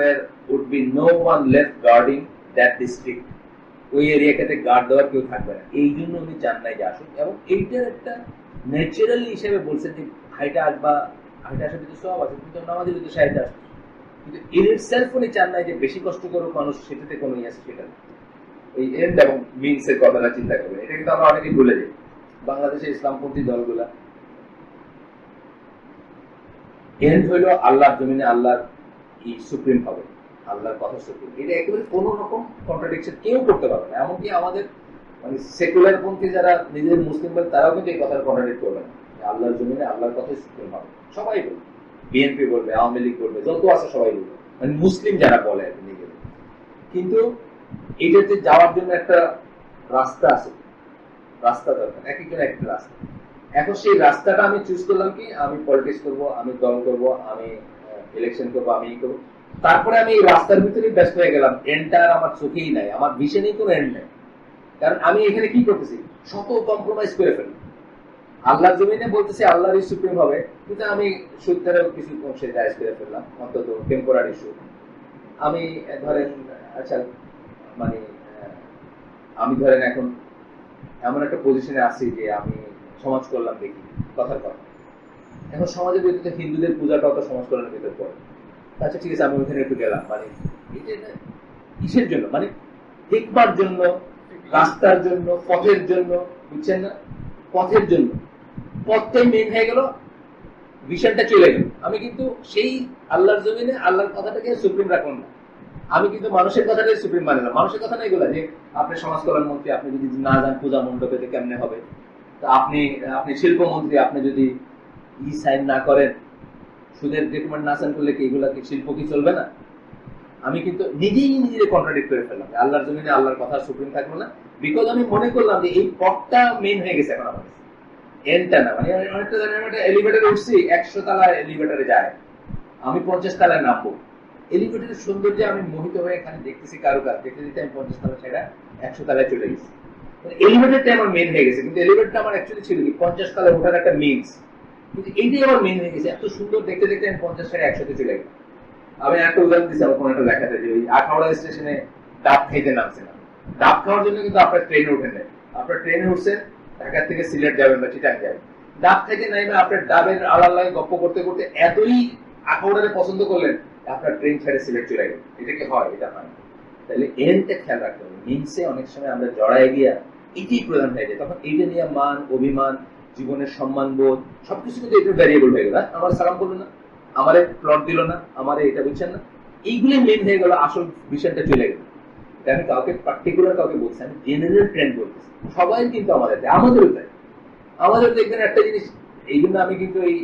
would be no one left guarding that district. ওই এরিয়াটাতে গার্ড দেওয়ার কেউ থাকবে না, এই জন্য উনি চান নাই যে আসুন। এবং এইটার একটা ন্যাচারালি হিসেবে বলছেন যে হাইটা আসবা, হাইটা আসার ভিতরে সব আছে, কিন্তু আমাদের ভিতরে সাইডে আসছে, কিন্তু এর সেলফ উনি চান নাই যে বেশি কষ্ট করুক মানুষ, সেটাতে কোনো ইয়ে আছে সেটা। এই এন্ড এবং মিনস এর কথাটা চিন্তা করবেন। এটা কিন্তু আমরা অনেকেই ভুলে যাই। বাংলাদেশের ইসলামপন্থী দলগুলা এন্ড হইল আল্লাহর জমিনে আল্লাহর সুপ্রিম হবে, আল্লাহর কথা সুপ্রিম। এটা একেবারে কোন রকম কন্ট্রাডিকশন কেউ করতে পারবে না। এমনকি আমাদের মানে সেকুলার পন্থী যারা নিজেদের মুসলিম বলে, তারাও কিন্তু এই কথার কন্ট্রাডিক্ট করবে না। আল্লাহর জমিনে আল্লাহর কথাই সুপ্রিম হবে, সবাই বলবে। বিএনপি বলবে, আওয়ামী লীগ বলবে, যত আছে সবাই বলবে, মানে মুসলিম যারা বলে আর কি নিজেদের। কিন্তু এইটাতে যাওয়ার জন্য একটা রাস্তা আছে, রাস্তা দরকার, এক একজন একটা রাস্তা। এখন সেই রাস্তাটা আমি চুজ করলাম কি, আমি পলিটিক্স করবো, আমি দল করবো, আমি ইলেকশন করবো, আমি করবো। তারপরে আমি এই রাস্তার ভিতরে ব্যস্ত হয়ে গেলাম, এন্ডটা আর আমার চোখেই নাই, আমার ভিশনেই কোনো এন্ড নাই। কারণ আমি এখানে কি করতেছি, শত কম্প্রোমাইজ করে ফেলি। আল্লাহর জমিনে বলতেছি আল্লাহরই সুপ্রিম হবে, কিন্তু আমি সূত্রেও কিছু অংশে জায়েজ করে ফেললাম, অন্তত টেম্পোরারি ইস্যু। আমি ধরেন আচ্ছা মানে আমি ধরেন এখন এমন একটা পজিশনে আছি যে আমি সমাজ করলাম দেখি, কথার কথা। এখন সমাজের ভিতরে হিন্দুদের পূজাটা অত সমাজ কল্যাণের ভিতরে পড়ে। আচ্ছা ঠিক আছে, আমি ওইখানে একটু গেলাম, মানে কিসের জন্য, মানে দেখবার জন্য, রাস্তার জন্য, পথের জন্য, বুঝছেন না? পথের জন্য, পথটাই মেন হয়ে গেল, ভিশনটা চলে গেল। আমি কিন্তু সেই আল্লাহর জমিনে আল্লাহর কথাটাকে সুপ্রিম রাখলাম না, আমি কিন্তু মানুষের কথাটাই সুপ্রিম মানলাম। মানুষের কথা নাই গুলা যে আপনি সমাজ কল্যাণ মন্ত্রী, আপনি যদি না যান পূজা মণ্ডপেতে কেমনে হবে, আপনি শিল্পমন্ত্রী, আপনি যদি সাইন না করেন, সুদের ডকুমেন্ট না সাইন করলে কি এগুলা কি শিল্প কি চলবে না? আমি কিন্তু নিজেই নিজের কন্ট্রাডিক্ট করে ফেললাম, আল্লাহর জমিনে আল্লাহর কথা সুপ্রিম থাকলো না, বিকজ আমি মনে করলাম যে এই পথটা মেন হয়ে গেছে এখন আমার, এন্ডটা না। মানে অনেকটা ধরেন একটা এলিভেটরে উঠছি, 100 তলায় এলিভেটরে যায়, আমি 50 তলায় নামবো। এলিভেটরের সৌন্দর্যে আমি মোহিত হয়ে এখানে দেখতেছি কারুকাজ, দেখতে দেখতে আমি 50 তলা ছেড়ে 100 তলায় চলে গেছি। এলিভেটরটা আমার মেন হয়ে গেছে, কিন্তু এলিভেটরটা আমার অ্যাকচুয়ালি ছিল কি 50 তলায় ওঠার একটা মিনস। কিন্তু এইটাই আমার মেন হয়ে গেছে, এত সুন্দর দেখতে দেখতে আমি 50-60-100-তে চলে গেলাম। আমি একটা উদাহরণ দিচ্ছি, আমার কোনো একটা দেখাতে যে ওই আখাউড়া স্টেশনে ডাব খাইতে নামছিলাম। ডাব খাওয়ার জন্য কিন্তু আপনার ট্রেনে উঠেন নাই, আপনার ট্রেনে উঠছেন ঢাকা থেকে সিলেট যাবেন বা চিটাং যাবেন, ডাব খাইতে নাইবে আপনার ডাবের আলার লাগে গপ্প করতে করতে এতই আখাউড়ারে পছন্দ করলেন আপনার ট্রেন ছেড়ে সিলেট চলে গেল। এটা কি হয়? এটা হয় না। তাহলে এনটা খেয়াল রাখতে হবে। মিনসে অনেক সময় আমরা জড়ায় গিয়া এটাই প্রধান হয়ে যায়, তখন এইটা নিয়ে মান অভিমান জীবনের সম্মান বোধ সবকিছু কিন্তু এটা ভ্যারিয়েবল হয়ে গেল। আমার সালাম করলো না, আমারে প্লট দিল না, আমারে এটা বুঝছেন না, এইগুলো মেন হয়ে গেল, আসল বিষয়টা চলে গেল। এটা আমি কাউকে পার্টিকুলার কাউকে বলছি, আমি জেনারেল ট্রেন্ড বলতেছি। সবাই কিন্তু আমাদেরও তাই। আমাদের দেখবেন একটা জিনিস, এই জন্য আমি কিন্তু এই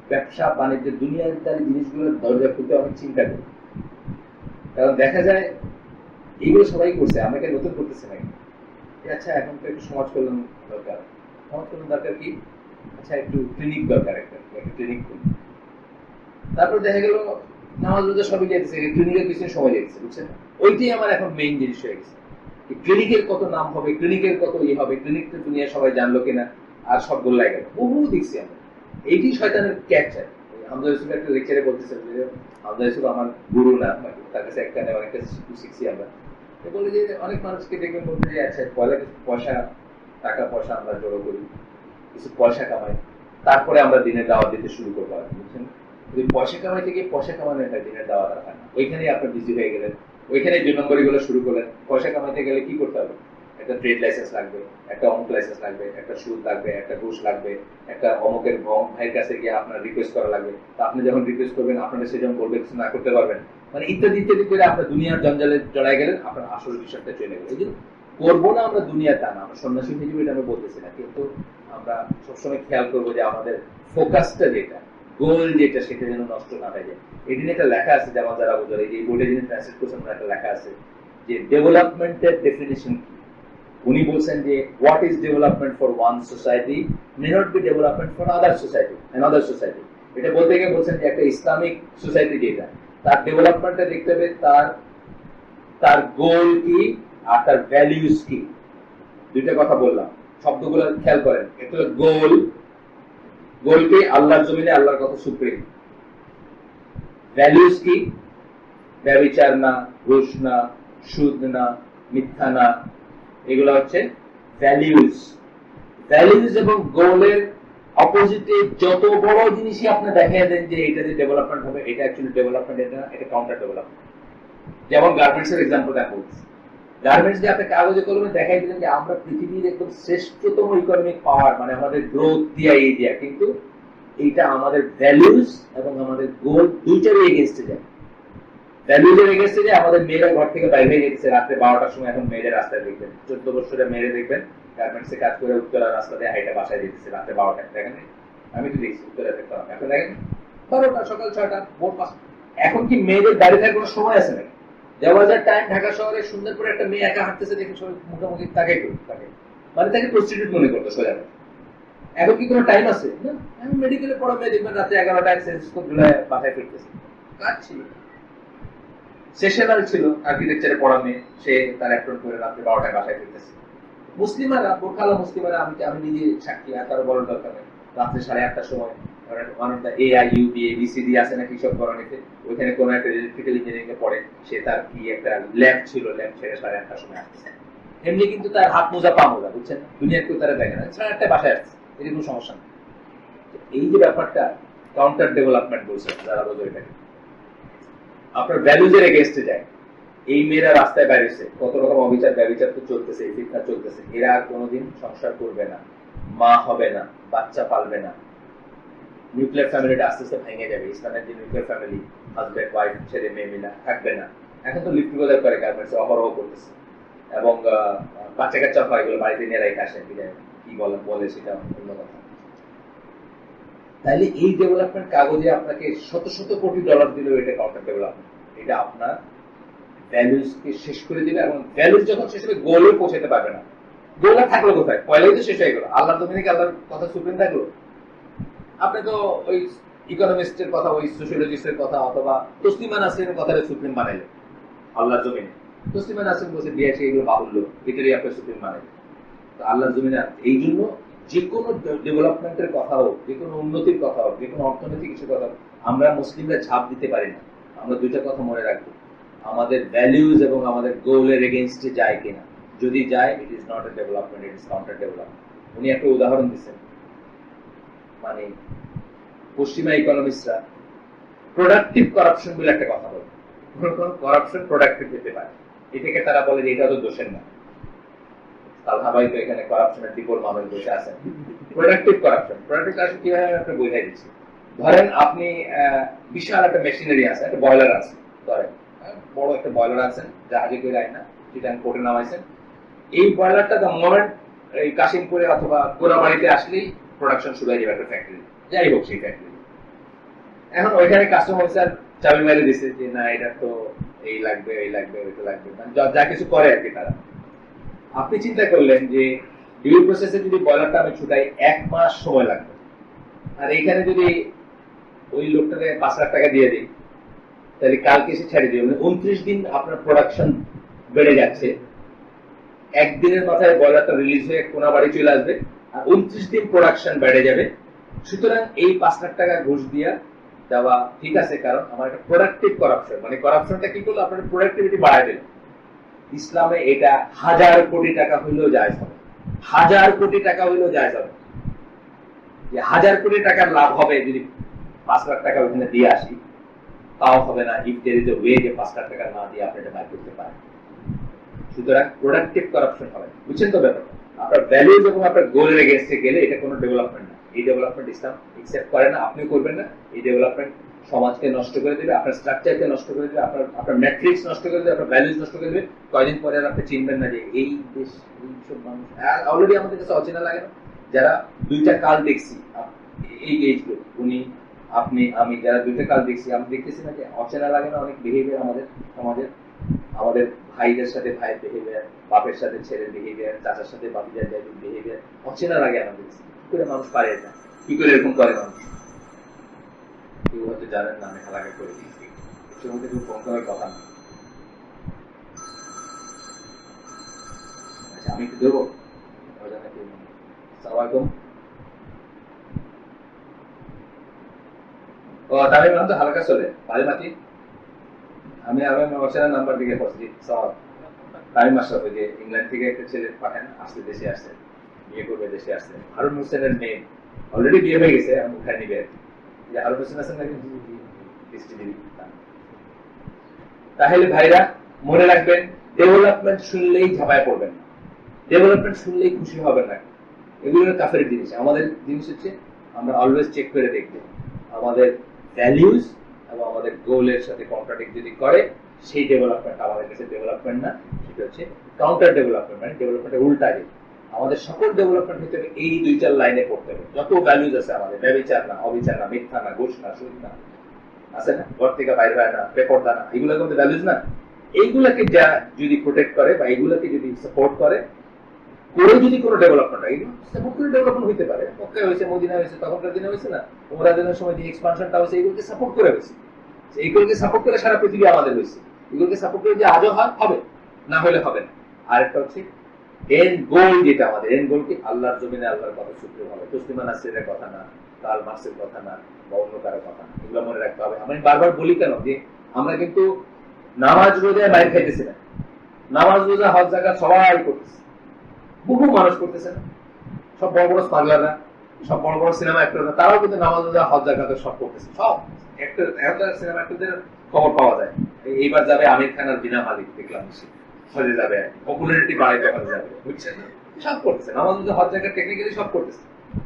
ব্যবসা বাণিজ্যের দুনিয়াদারি জিনিসগুলোর দরজা খুলতে অনেক চিন্তা করি। কারণ দেখা যায় এইগুলো সবাই করছে, আমাকে নতুন করতেছে নাকি। আচ্ছা এখন তো একটু সমাজ কল্যাণ দরকার। সমাজ কল্যাণ দরকার কি? আচ্ছা একটু ক্লিনিক দরকার, একটা ক্লিনিক খুলি। তারপর দেখা গেল নামাজ রোজা সবই যেতেছে, ক্লিনিকের পিছনে সময় যেতেছে, বুঝছেন? ওইটাই আমার এখন মেইন জিনিস হয়ে গেছে। ক্লিনিকের কত নাম হবে, ক্লিনিকের কত ইয়ে হবে, ক্লিনিকটা দুনিয়া সবাই জানলো কিনা, আর সব গোল্লাই গেল। বহু দেখছি আমরা, এইটি শয়তানের ক্যাপচার। হামজা ইউসুফ একটা লেকচারে বলতেছে, হামজা ইউসুফ আমার গুরু না, তার কাছে একটা অনেক কাছে শিখছি আমরা। বলে যে অনেক মানুষকে দেখবেন বলতে যে আচ্ছা পয়লা কিছু পয়সা টাকা পয়সা আমরা জড়ো করি, কিছু পয়সা কামাই, তারপরে আমরা দিনের দাওয়াত দিতে শুরু করবো। বুঝছেন? পয়সা কামাইতে গিয়ে পয়সা কামানো একটা দিনের দাওয়াত রাখা না, ওইখানেই আপনার বিজি হয়ে গেলেন, ওইখানে 2 নম্বরই গুলো শুরু করলেন। পয়সা কামাইতে গেলে কি করতে হবে? একটা ট্রেড লাইসেন্স লাগবে, একটা অঙ্ক লাইসেন্স লাগবে, একটা সুদ লাগবে, একটা ঘুষ লাগবে, একটা অমকের ভাইয়ের কাছে গিয়ে আপনার রিকোয়েস্ট করা লাগবে। তো আপনি যখন রিকোয়েস্ট করবেন আপনারা সে যখন বলবে কিছু না করতে পারবেন, মানে ইত্যাদি ইত্যাদি করে আপনার দুনিয়ার জঞ্জালে জড়াই গেলেন, আপনার আসল বিষয়টা চলে গেল। এই জন্য করবো না আমরা দুনিয়া তা না, আমরা সন্ন্যাসী হিসেবে এটা আমি বলতেছি না, কিন্তু আমরা সবসময় খেয়াল করবো যে আমাদের ফোকাসটা যেটা, গোল যেটা, সেটা যেন নষ্ট না হয়ে যায়। এই দিনে একটা লেখা আছে, যেমন যারা বোঝার এই বোর্ডে যিনি ট্রান্সলেট করছেন একটা লেখা আছে যে ডেভেলপমেন্টের ডেফিনিশন কি। উনি বলছেন যে what is development for one society may not be development for other society another society. এটা বলতে গিয়ে বলছেন যে একটা ইসলামিক সোসাইটি যেটা, তার ডেভেলপমেন্টটা দেখতে হবে তার গোল কি আর তার ভ্যালিউজ কি। দুইটা কথা বললাম, শব্দগুলো খেয়াল করেন। একটা গোল, গোলকে আল্লাহর জমিনে আল্লাহর কথা সুপ্রিম। ভ্যালিউজ কি? ব্যভিচার না, ঘুষ না, সুদ না, মিথ্যা না, এগুলো হচ্ছে ভ্যালিউজ। ভ্যালিউজ এবং গোলের অপোজিটে যত বড় জিনিসই আপনি দেখাই দেন যে এটা যে ডেভেলপমেন্ট হবে, এটা অ্যাকচুয়ালি ডেভেলপমেন্ট, এটা কাউন্টার ডেভেলপমেন্ট। যেমন গার্মেন্টস এর এক্সাম্পলটা বলছি, গার্মেন্টস যে আপনি কাগজে কলমে দেখাই দিলেন যে আমরা পৃথিবীর একদম শ্রেষ্ঠতম ইকোনমিক পাওয়ার, মানে আমাদের গ্রোথ দিয়া এই দিয়া, কিন্তু এইটা আমাদের ভ্যালিউজ এবং আমাদের গোল দুইটারই এগেইনস্টে যায়। ভ্যালিউজের এগেইনস্টে যায়, আমাদের মেয়েরা ঘর থেকে বাইরে হয়ে যেতেছে রাত্রে 12টার সময়। এখন মেয়েদের রাস্তায় দেখবেন 14 বছরের মেয়েরা দেখবেন গার্মেন্টসে কাজ করে উত্তরা রাস্তা দিয়ে হাইটা বাসায় যেতেছে রাত্রে 12টায়। দেখেন আমি তো দেখছি উত্তরা দেখতাম, এখন দেখেন 12টা, সকাল 6টা, ভোর 5। এখন কি মেয়েদের দাঁড়িয়ে থাকার কোনো সময় আছে নাকি? দেওয়াজার টাইম ঢাকা শহরে সুন্দর করে একটা মেয়ে একা হাঁটতেছে দেখে সবাই মুখোমুখি তাকে মানে তাকে প্রস্টিটিউট মনে করতো সোজা। এখন কি কোনো টাইম আছে না? এখন মেডিকেলে পড়া মেয়ে দেখবেন রাতে 11টায় সেন্সকোপ ঝুলায় বাসায় ফিরতেছে। কাজ ছিল, সেশনাল ছিল, আর্কিটেকচারে পড়া মেয়ে, সে তার অ্যাপ্রন করে রাত্রে 12টায় বাসায় ফিরতেছে। মুসলিমারা, বোরখালা মুসলিমারা, আমি নিজে সাক্ষী, আর কারো বলার দরকার নেই, রাত্রে 8:30টার সময় AIUB ABCD আছে না কৃষক গণনীতে, ওইখানে কোন একটা ইলেকট্রিক্যাল ইঞ্জিনিয়ারিং এ পড়ে, সে তার কি একটা ল্যাব ছিল, ল্যাব ছেড়ে 8:30টার সময় আসতেছে। এমনি কিন্তু তার হাত মোজা পা মোজা, বুঝছেন? দুনিয়ার কেউ তারা দেখে না, 8:30টায় বাসায় আসছে, এর কোনো সমস্যা নেই। এই যে ব্যাপারটা কাউন্টার ডেভেলপমেন্ট বলছে যারা বোঝে এটাকে, আপনার ভ্যালুজের এগেইনস্টে যায়। এই মেয়েরা রাস্তায় বেরিয়েছে, কত রকম অবিচার ব্যবিচার তো চলতেছে, শিক্ষা চলতেছে। এরা আর কোনোদিন সংসার করবে না, মা হবে না, বাচ্চা পালবে না, নিউক্লিয়ার ফ্যামিলিটা আস্তে আস্তে ভেঙে যাবে। ইসলামের যে নিউক্লিয়ার ফ্যামিলি, হাজব্যান্ড ওয়াইফ ছেলে মেয়ে মিলা থাকবে না। এখন তো লিফট টুগেদার করে গার্মেন্টসে অহরহ করতেছে, এবং বাচ্চা কাচ্চা হয়, এগুলো বাড়িতে নিয়ে রেখে আসেন, কি বলে সেটা অন্য কথা। তাহলে এই ডেভেলপমেন্ট কাগজে আপনাকে শত শত কোটি ডলার দিলেও এটা কাউন্টার ডেভেলপমেন্ট। এটা আপনার ভ্যালুজকে শেষ করে দিবে, এবং ভ্যালুজ যখন শেষ হবে গোলে পৌঁছাতে পারবে না। গোল আর থাকলো কোথায়? পয়লাই তো শেষ হয়ে গেল। আল্লাহর জমিনে কি আল্লাহর কথা সুপ্রিম থাকলো? আপনি তো ওই ইকোনমিস্টের কথা, ওই সোশিয়োলজিস্টের কথা, অথবা তসলিমা নাসরিনের কথাটা সুপ্রিম বানাইলেন আল্লাহর জমিনে। তসলিমা নাসরিন বলছে বিয়ে এগুলো বাহুল্য, এটারই আপনার সুপ্রিম বানাইলেন। তো আল্লাহর জমিনে এই জন্য যে কোনো ডেভেলপমেন্টের কথা হোক, যে কোনো উন্নতির কথা হোক, যে কোনো অর্থনৈতিক কিছু কথা হোক, আমরা মুসলিমরা ঝাঁপ দিতে পারি না। আমরা দুইটা কথা মনে রাখবো, আমাদের ভ্যালিউজ এবং আমাদের গোলের এগেনস্টে যায় কিনা। যদি যায়, it is not a development, it is counter development. উনি একটা উদাহরণ দিচ্ছেন, মানে পশ্চিমা ইকোনমিস্টরা প্রোডাক্টিভ করাপশন বলে একটা কথা বলে, কোন করাপশন প্রোডাক্টিভ হতে পারে, এটাকে তারা বলে যে এটা তো দোষের না। তালহা ভাই তো এখানে করাপশনের বিপর মামলায় বসে আছেন। প্রোডাক্টিভ করাপশন, প্রোডাক্টিভ করাপশন কিভাবে আমি আপনাকে বোঝাই দিচ্ছি। ধরেন আপনি বিশাল একটা মেশিনারি আছে, একটা বয়লার আছে, ধরেন বড় একটা বয়লার আছেন, জাহাজে করে আইনা যেটা কোর্টে নামাইছেন। এই বয়লারটা দ্য মোমেন্ট এই কাশিমপুরে অথবা কোনাবাড়িতে আসলেই প্রোডাকশন শুরু হয়ে যাবে একটা ফ্যাক্টরি, যাই হোক সেই ফ্যাক্টরি। এখন ওইখানে কাস্টমার অফিসার চাবি মেরে দিচ্ছে যে না এটা তো এই লাগবে, এই লাগবে, ওইটা লাগবে, মানে যা কিছু করে আর কি তারা। আপনি চিন্তা করলেন যে ডিউ প্রসেসে যদি বয়লারটা আমি ছুটাই 1 মাস সময় লাগবে, আর এইখানে যদি ওই লোকটাকে 5 লাখ টাকা দিয়ে দিই, তাহলে কালকে এসে ছেড়ে দিবে, মানে 29 দিন আপনার প্রোডাকশন বেড়ে যাচ্ছে। একদিনের মাথায় বয়লারটা রিলিজ হয়ে কোনাবাড়ি চলে আসবে, আর 29 দিন প্রোডাকশন বেড়ে যাবে। সুতরাং এই 5 লাখ টাকা ঘুষ দিয়া দেওয়া ঠিক আছে, কারণ আমার একটা প্রোডাক্টিভ করাপশন, মানে করাপশনটা কি করলো, আপনার প্রোডাক্টিভিটি বাড়ায় দিল। ইসলামে এটা 1000 কোটি টাকা হইলেও জায়েজ হবে, 1000 কোটি টাকা হইলেও জায়েজ হবে। যে 1000 কোটি টাকার লাভ হবে যদি 5 লাখ টাকা ওখানে দিয়ে আসি, তাও হবে না if there is a way যে 5 লাখ টাকা না দিয়ে আপনি এটা বাইর করতে পারেন। সুতরাং প্রোডাক্টিভ করাপশন হবে, বুঝছেন তো ব্যাপারটা। আপনার ভ্যালুজ এবং আপনার গোলের এগেইনস্টে গেলে এটা কোনো ডেভেলপমেন্ট না। এই ডেভেলপমেন্ট ইসলাম একসেপ্ট করে না, আপনিও করবেন না। এই ডেভেলপমেন্ট সমাজকে নষ্ট করে দেবে, আপনার স্ট্রাকচারকে নষ্ট করে দেবে, আপনার ম্যাট্রিক্স নষ্ট করে দেবে, আপনার ভ্যালুজ নষ্ট করে দেবে। কয়দিন পরে আর আপনি চিনবেন না যে এই দেশ, এইসব মানুষ অলরেডি আমাদের কাছে অচেনা লাগে না। যারা 2টা কাল দেখছি এই এজ গ্রুপ, উনি, আপনি, আমি, যারা 2টা কাল দেখছি, আমি দেখতেছি না যে অচেনা লাগে না অনেক বিহেভিয়ার আমাদের সমাজের। আমাদের ভাইদের সাথে ভাইয়ের বিহেভিয়ার, বাপের সাথে ছেলের বিহেভিয়ার, চাচার সাথে বাপিজার বিহেভিয়ার অচেনা লাগে আমাদের। কি করে মানুষ পারে এটা, কি করে এরকম করে মানুষ? কেউ হয়তো জানেন না, আমি হালাকা করে দিয়েছি, এর মধ্যে কেউ ফোন করার কথা না। আচ্ছা আমি একটু দেবো। আসসালামাইকুম। ও তামিম তো হালকা চলে ভাই মাতি। আমি অচেনা নাম্বার দিকে পড়ছি। তামিম আশরাফ, যে ইংল্যান্ড থেকে একটা ছেলে পাঠান, আসলে দেশে আসছে, বিয়ে করবে, দেশে আসছে। হারুন হোসেনের মেয়ে অলরেডি বিয়ে হয়ে গেছে, আমি উঠায় নিবে। হারুন হোসেন আছেন নাকি? তাহলে ভাইরা মনে রাখবেন, ডেভেলপমেন্ট শুনলেই ঝাঁপায় পড়বেন না, ডেভেলপমেন্ট শুনলেই খুশি হবেন না। এগুলো কাফের জিনিস। আমাদের জিনিস হচ্ছে আমরা অলওয়েজ চেক করে দেখবো আমাদের ভ্যালিউজ এবং আমাদের গোলের সাথে কন্ট্রাডিক্ট যদি করে, সেই ডেভেলপমেন্ট আমাদের কাছে ডেভেলপমেন্ট না, সেটা হচ্ছে কাউন্টার ডেভেলপমেন্ট, মানে ডেভেলপমেন্টের উল্টা দিক। আমাদের সকল ডেভেলপমেন্ট হতে হবে এই 2-4 লাইনে পড়তে হবে। যত ভ্যালুজ আছে আমাদের, ব্যভিচার না, অবিচার না, মিথ্যা না, ঘুষ না, সুদ না, আছে না, ঘর থেকে বাইরে হয় না, বেপরদা না, এগুলো কিন্তু ভ্যালুজ না। এইগুলাকে যা যদি প্রোটেক্ট করে বা এইগুলাকে যদি সাপোর্ট করে যদি কোনো ডেভেলপমেন্ট হয়, এগুলো সাপোর্ট করে ডেভেলপমেন্ট হইতে পারে। মক্কায় হয়েছে, মদিনা হয়েছে, তখনকার দিনে হয়েছে না, ওমরা দিনের সময় যে এক্সপানশনটা হয়েছে, এগুলোকে সাপোর্ট করে হয়েছে। এইগুলোকে সাপোর্ট করে সারা পৃথিবী আমাদের হয়েছে। এগুলোকে সাপোর্ট করে যে আজও হয়, হবে না, হলে হবে না। আরেকটা হচ্ছে এন্ড গোল, যেটা আমাদের এন্ড গোল কি, আল্লাহর জমিনে আল্লাহর কথা শুনতে হবে। তসলিমা নাসরিনের কথা না, কার্ল মার্কসের কথা না, বা অন্য কারো কথা না, এগুলো মনে রাখতে হবে। আমি বারবার বলি কেন, যে আমরা কিন্তু নামাজ রোজায় বাইরে খাইতেছি না, নামাজ রোজা হজ জাকাত সবাই করতেছে, বহু মানুষ করতেছে না। সব বড় বড় স্মাগলাররা, সব বড় বড় সিনেমা অ্যাক্টররা, তারাও কিন্তু নামাজ রোজা হজ জাকাত সব করতেছে। সব অ্যাক্টর, এখন সিনেমা অ্যাক্টরদের খবর পাওয়া যায়। এইবার যাবে আমির খান আর বিনা মালিক, দেখলাম হজে যাবে, পপুলারিটি বাড়াইতে হজে যাবে, বুঝছেন? সব করতেছে নামাজ রোজা হজ জাকাত, টেকনিক্যালি সব করতেছে।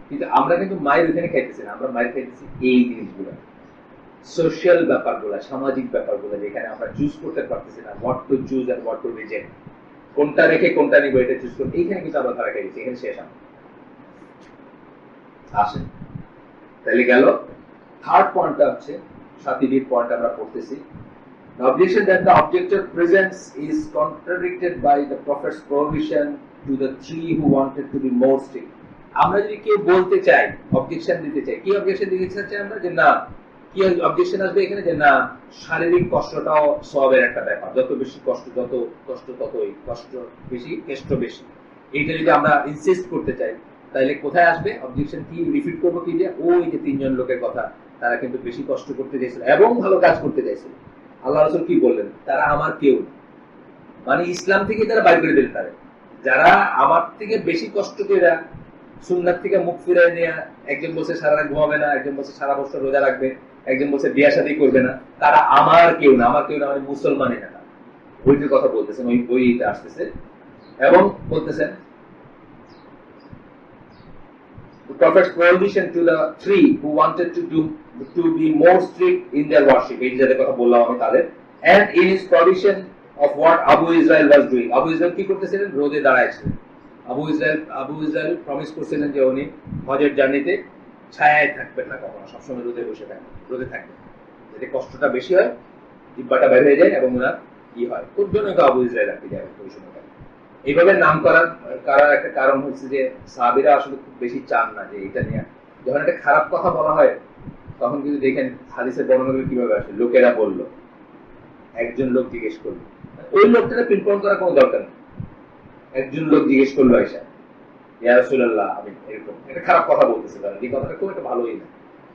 কিন্তু আমরা কিন্তু মায়ের ওখানে খাইতেছি না, আমরা মায়ের খাইতেছি এই জিনিসগুলো, সোশ্যাল ব্যাপারগুলো, সামাজিক ব্যাপারগুলো, যেখানে আমরা চুজ করতে পারতেছি না, হোয়াট টু চুজ আর হোয়াট টু রিজেক্ট, কোনটা রেখে কোনটা নিব, এটা চুজ করতে, এইখানে কিন্তু আমরা ধরা খাইছি। এখানে শেষ আসেন, তাহলে গেল। থার্ড পয়েন্টটা হচ্ছে 7 পয়েন্ট আমরা পড়তেছি। The objection that the objector presents is contradicted by the Prophet's prohibition to the three who wanted to be more strict. আমরা যদি কেউ বলতে চাই, অবজেকশন দিতে চাই, কি অবজেকশন দিতে চাচ্ছি আমরা, যে না, কি অবজেকশন আসবে এখানে, যে না, শারীরিক কষ্টটাও সওয়াবের একটা ব্যাপার, যত বেশি কষ্ট, ততই কষ্ট বেশি, কেষ্ট বেশি। এইটা যদি আমরা ইনসিস্ট করতে চাই, তাইলে কোথায় আসবে অবজেকশন? কি রিপিট করবো কি দিয়ে? ওই যে তিনজন লোকের কথা, তারা কিন্তু বেশি কষ্ট করতে চাইছিল এবং ভালো কাজ করতে চাইছিল। আল্লাহ রাসূল কি বললেন? তারা আমার কেউ, মানে ইসলাম থেকে তারা বাইর করে দিলেন। তারা যারা আমার থেকে বেশি কষ্ট করে সুন্নাত থেকে মুখ ফিরায় নিয়ে, একজন বলছে সারা রাত ঘুমাবে না, একজন বলছে সারা বছর রোজা রাখবে, একজন বলছে বিয়া শাদী করবে না, তারা আমার কেউ না, আমার কেউ না, মানে মুসলমানই না। ওইটির কথা বলতেছেন, ওই বইটা আসতেছে এবং বলতেছেন the prophet's prohibition to the three who wanted to be more strict in their worship, এই যে কথা বললাম আমি তাদের, and in his prohibition of what Abu Israel was doing. Abu Israel কি করতেছিলেন? রোদে দাঁড়াইছিলেন। আবু ইসরায়েল প্রমিস করছিলেন যে উনি হজের জার্নিতে ছায়ায় থাকবেন না, কখনো সবসময় রোদে বসে থাকবেন, রোদে থাকবেন, যাতে কষ্টটা বেশি হয়, জিব্বাটা বের হয়ে যায় এবং ওনার কি হয়, ওর জন্য আবু ইসরায়েল আর কি যাবে ওই সময়। এইভাবে নাম করার একটা কারণ হচ্ছে যে সাহাবীরা আসলে খুব বেশি চান না যে এটা নিয়ে যখন একটা খারাপ কথা বলা হয়, তখন কিন্তু দেখেন হাদিসের বর্ণনাগুলো কিভাবে আসে। লোকেরা বলল, একজন লোক জিজ্ঞেস করলো, ওই লোকটা পিনপয়েন্ট করার কোনো দরকার নেই। একজন লোক জিজ্ঞেস করলো আয়েশা, ইয়া রাসূলুল্লাহ, আমি এরকম একটা খারাপ কথা বলতেছি, তাহলে এই কথাটা খুব একটা ভালোই না,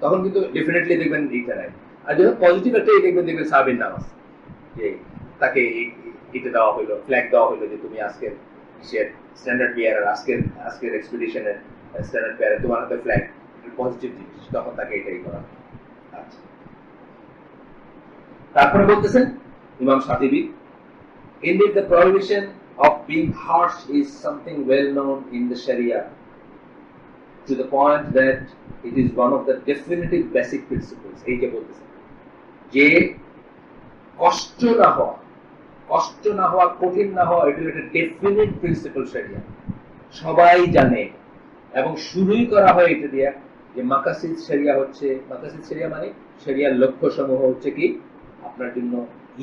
তখন কিন্তু ডেফিনেটলি দেখবেন এইটা নাই। আর যখন পজিটিভ একটা দেখবেন সাহাবীর নাম আছে, যে তাকে এটা দেওয়া হইলো, ফ্ল্যাগ দেওয়া হইলো যে তুমি আজকের স্ট্যান্ডার্ড বিয়ারার, আজকের এক্সপিডিশনের স্ট্যান্ডার্ড বিয়ারার, তোমার হাতে ফ্ল্যাগ, পজিটিভ জিনিস, তখন তাকে এটাই করা। আচ্ছা, তারপরে বলতেছেন ইমাম শাতিবি, indeed the prohibition of being harsh is something well known in the Sharia, to the point that it is one of the definitive basic principles. এই যে বলতেছেন যে কষ্ট না হওয়া, কঠিন না হওয়া, এটা একটা ডেফিনিট প্রিন্সিপাল শরিয়া, সবাই জানে। এবং শুরুই করা হয় এটা দিয়া যে মাকাসিদ শরিয়া হচ্ছে, মাকাসিদ শরিয়া মানে শরিয়ার লক্ষ্য সমূহ হচ্ছে কি, আপনার জন্য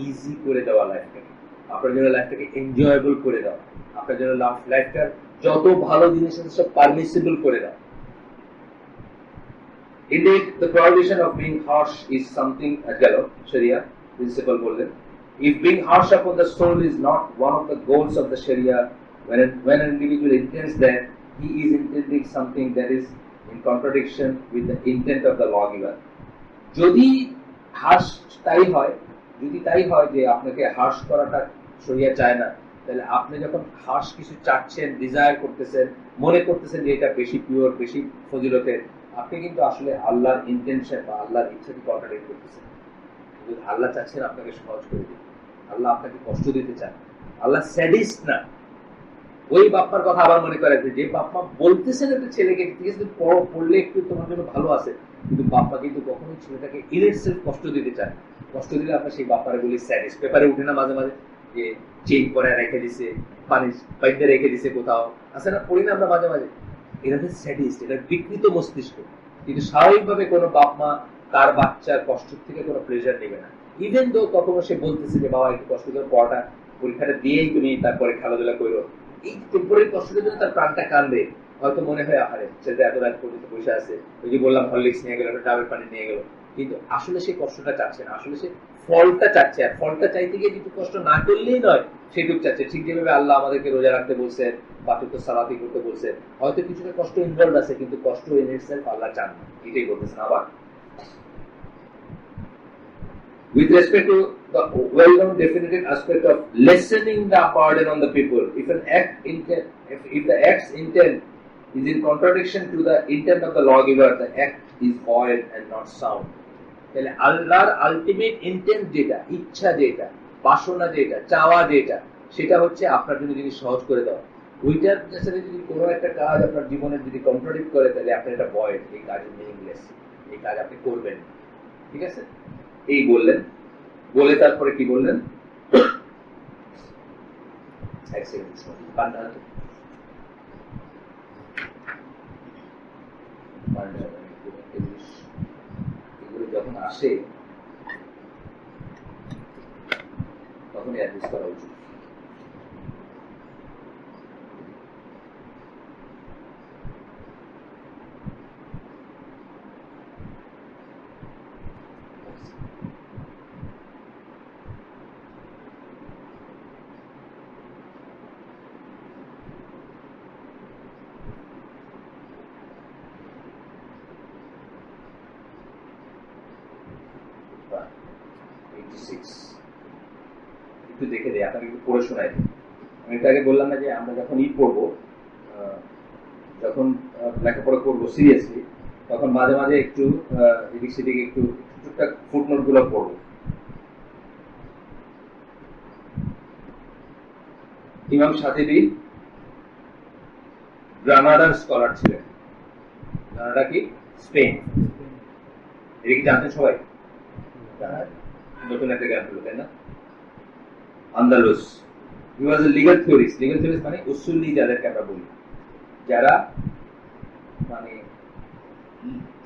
ইজি করে দেওয়া লাইফটাকে, আপনার জন্য লাইফটাকে এনজয়েবল করে দেওয়া, আপনার জন্য লাইফটার যত ভালো জিনিস আছে সব পারমিসিবল করে দেওয়া। Indeed, the prohibition of being harsh is something, Sharia principle বললেন, if being harsh upon the soul is not one of the goals of the Sharia, when an individual intends that, he is intending something that is in contradiction with the intent of the lawgiver. যদি তাই হয় যে আপনাকে হার্শ করাটা শরিয়া চায় না, তাহলে আপনি যখন হার্শ কিছু চাচ্ছেন, ডিজায়ার করতেছেন, মনে করতেছেন যে এটা বেশি পিওর, বেশি ফজিলতের, আপনি কিন্তু আসলে আল্লাহর ইন্টেনশন বা আল্লাহর ইচ্ছাকে কন্ট্রাডিক্ট করতেছেন। আল্লাহ চাচ্ছেন আপনাকে সহজ করে দিতে, আল্লাহ আপনাকে কষ্ট দিতে চান, আল্লাহ স্যাডিস্ট না। ওই বাপ্পার কথা আবার মনে করে, যে বাপ্পা বলতেছেন একটা ছেলেকে ঠিক আছে পড়লে একটু তোমার জন্য ভালো আছে, কিন্তু বাপ্পা কিন্তু কখনোই ছেলেটাকে ইনএটসেলফ কষ্ট দিতে চায়। কষ্ট দিলে আমরা সেই বাপ্পারে বলি স্যাডিস্ট। পেপারে উঠে না মাঝে মাঝে যে চেইন করে রেখে দিছে, পানি বাইন্দে রেখে দিছে কোথাও, আছে না, পড়ি না আমরা মাঝে মাঝে, এটা হচ্ছে স্যাডিস্ট, এটা বিকৃত মস্তিষ্ক। কিন্তু স্বাভাবিকভাবে কোনো বাপ মা তার বাচ্চার কষ্ট থেকে কোনো প্লেজার নেবে না, ইভেন দো কখনো সে বলতেছে যে বাবা একটু কষ্ট করে পড়াটা, পরীক্ষাটা দিয়েই তুমি তারপরে খেলাধুলা করো, এই টেম্পোরারি কষ্টের জন্য তার প্রাণটা কান্দে। হয়তো মনে হয় আহারে ছেলেটা এত রাত পর্যন্ত বসে আছে, ওই যে বললাম হরলিক্স নিয়ে গেল, ডাবের পানি নিয়ে গেল, কিন্তু আসলে সে কষ্টটা চাচ্ছে না, আসলে সে ফলটা চাচ্ছে। আর ফলটা চাইতে গিয়ে যেটুকু কষ্ট না করলেই নয়, সেটুকু চাচ্ছে। ঠিক যেভাবে আল্লাহ আমাদেরকে রোজা রাখতে বলছে, পাঁচওয়াক্ত সালাত করতে বলছে, হয়তো কিছুটা কষ্ট ইনভলভ আছে, কিন্তু কষ্ট ইন ইটসেলফ আল্লাহ চান না, এটাই বলতেছেন। আবার with respect to the well-known definitive aspect of lessening the burden on the people, if the act's intent is in contradiction to the intent of the lawgiver, the act is void and not sound. তাহলে আল্লাহর ultimate intent যেটা, ইচ্ছা যেটা, বাসনা যেটা, চাওয়া যেটা, সেটা হচ্ছে আপনার জন্য জিনিস সহজ করে দেওয়া। ওইটার সাথে যদি কোনো একটা কাজ আপনার জীবনের যদি কন্ট্রাডিক্ট করে, তাহলে আপনার এটা ভয়েড, এই কাজ মিনিংলেস, এই কাজ আপনি করবেন। ঠিক আছে, এই বললেন। বলে তারপরে কি বললেন, এগুলো যখন আসে তখন অ্যাডজাস্ট করা উচিত। একটু দেখে দিই, আপনাকে একটু পড়ে শোনাই দিই। আমি একটু আগে বললাম না যে আমরা যখন পড়বো, যখন লেখাপড়া করবো সিরিয়াসলি, তখন মাঝে মাঝে একটু এদিক সেদিক একটু টুকটাক ফুটনোট গুলো পড়বো। ইমাম শাতিবি গ্রানাডার স্কলার ছিলেন। গ্রানাডা কি? স্পেন। এটা কি জানতেন সবাই? নতুন একটা জ্ঞান হলো, তাই না? আন্দালুস। হি ওয়াজ এ লিগ্যাল থিওরিস্ট। লিগ্যাল থিওরিস্ট মানে উসুলি যাদেরকে আমরা বলি, যারা মানে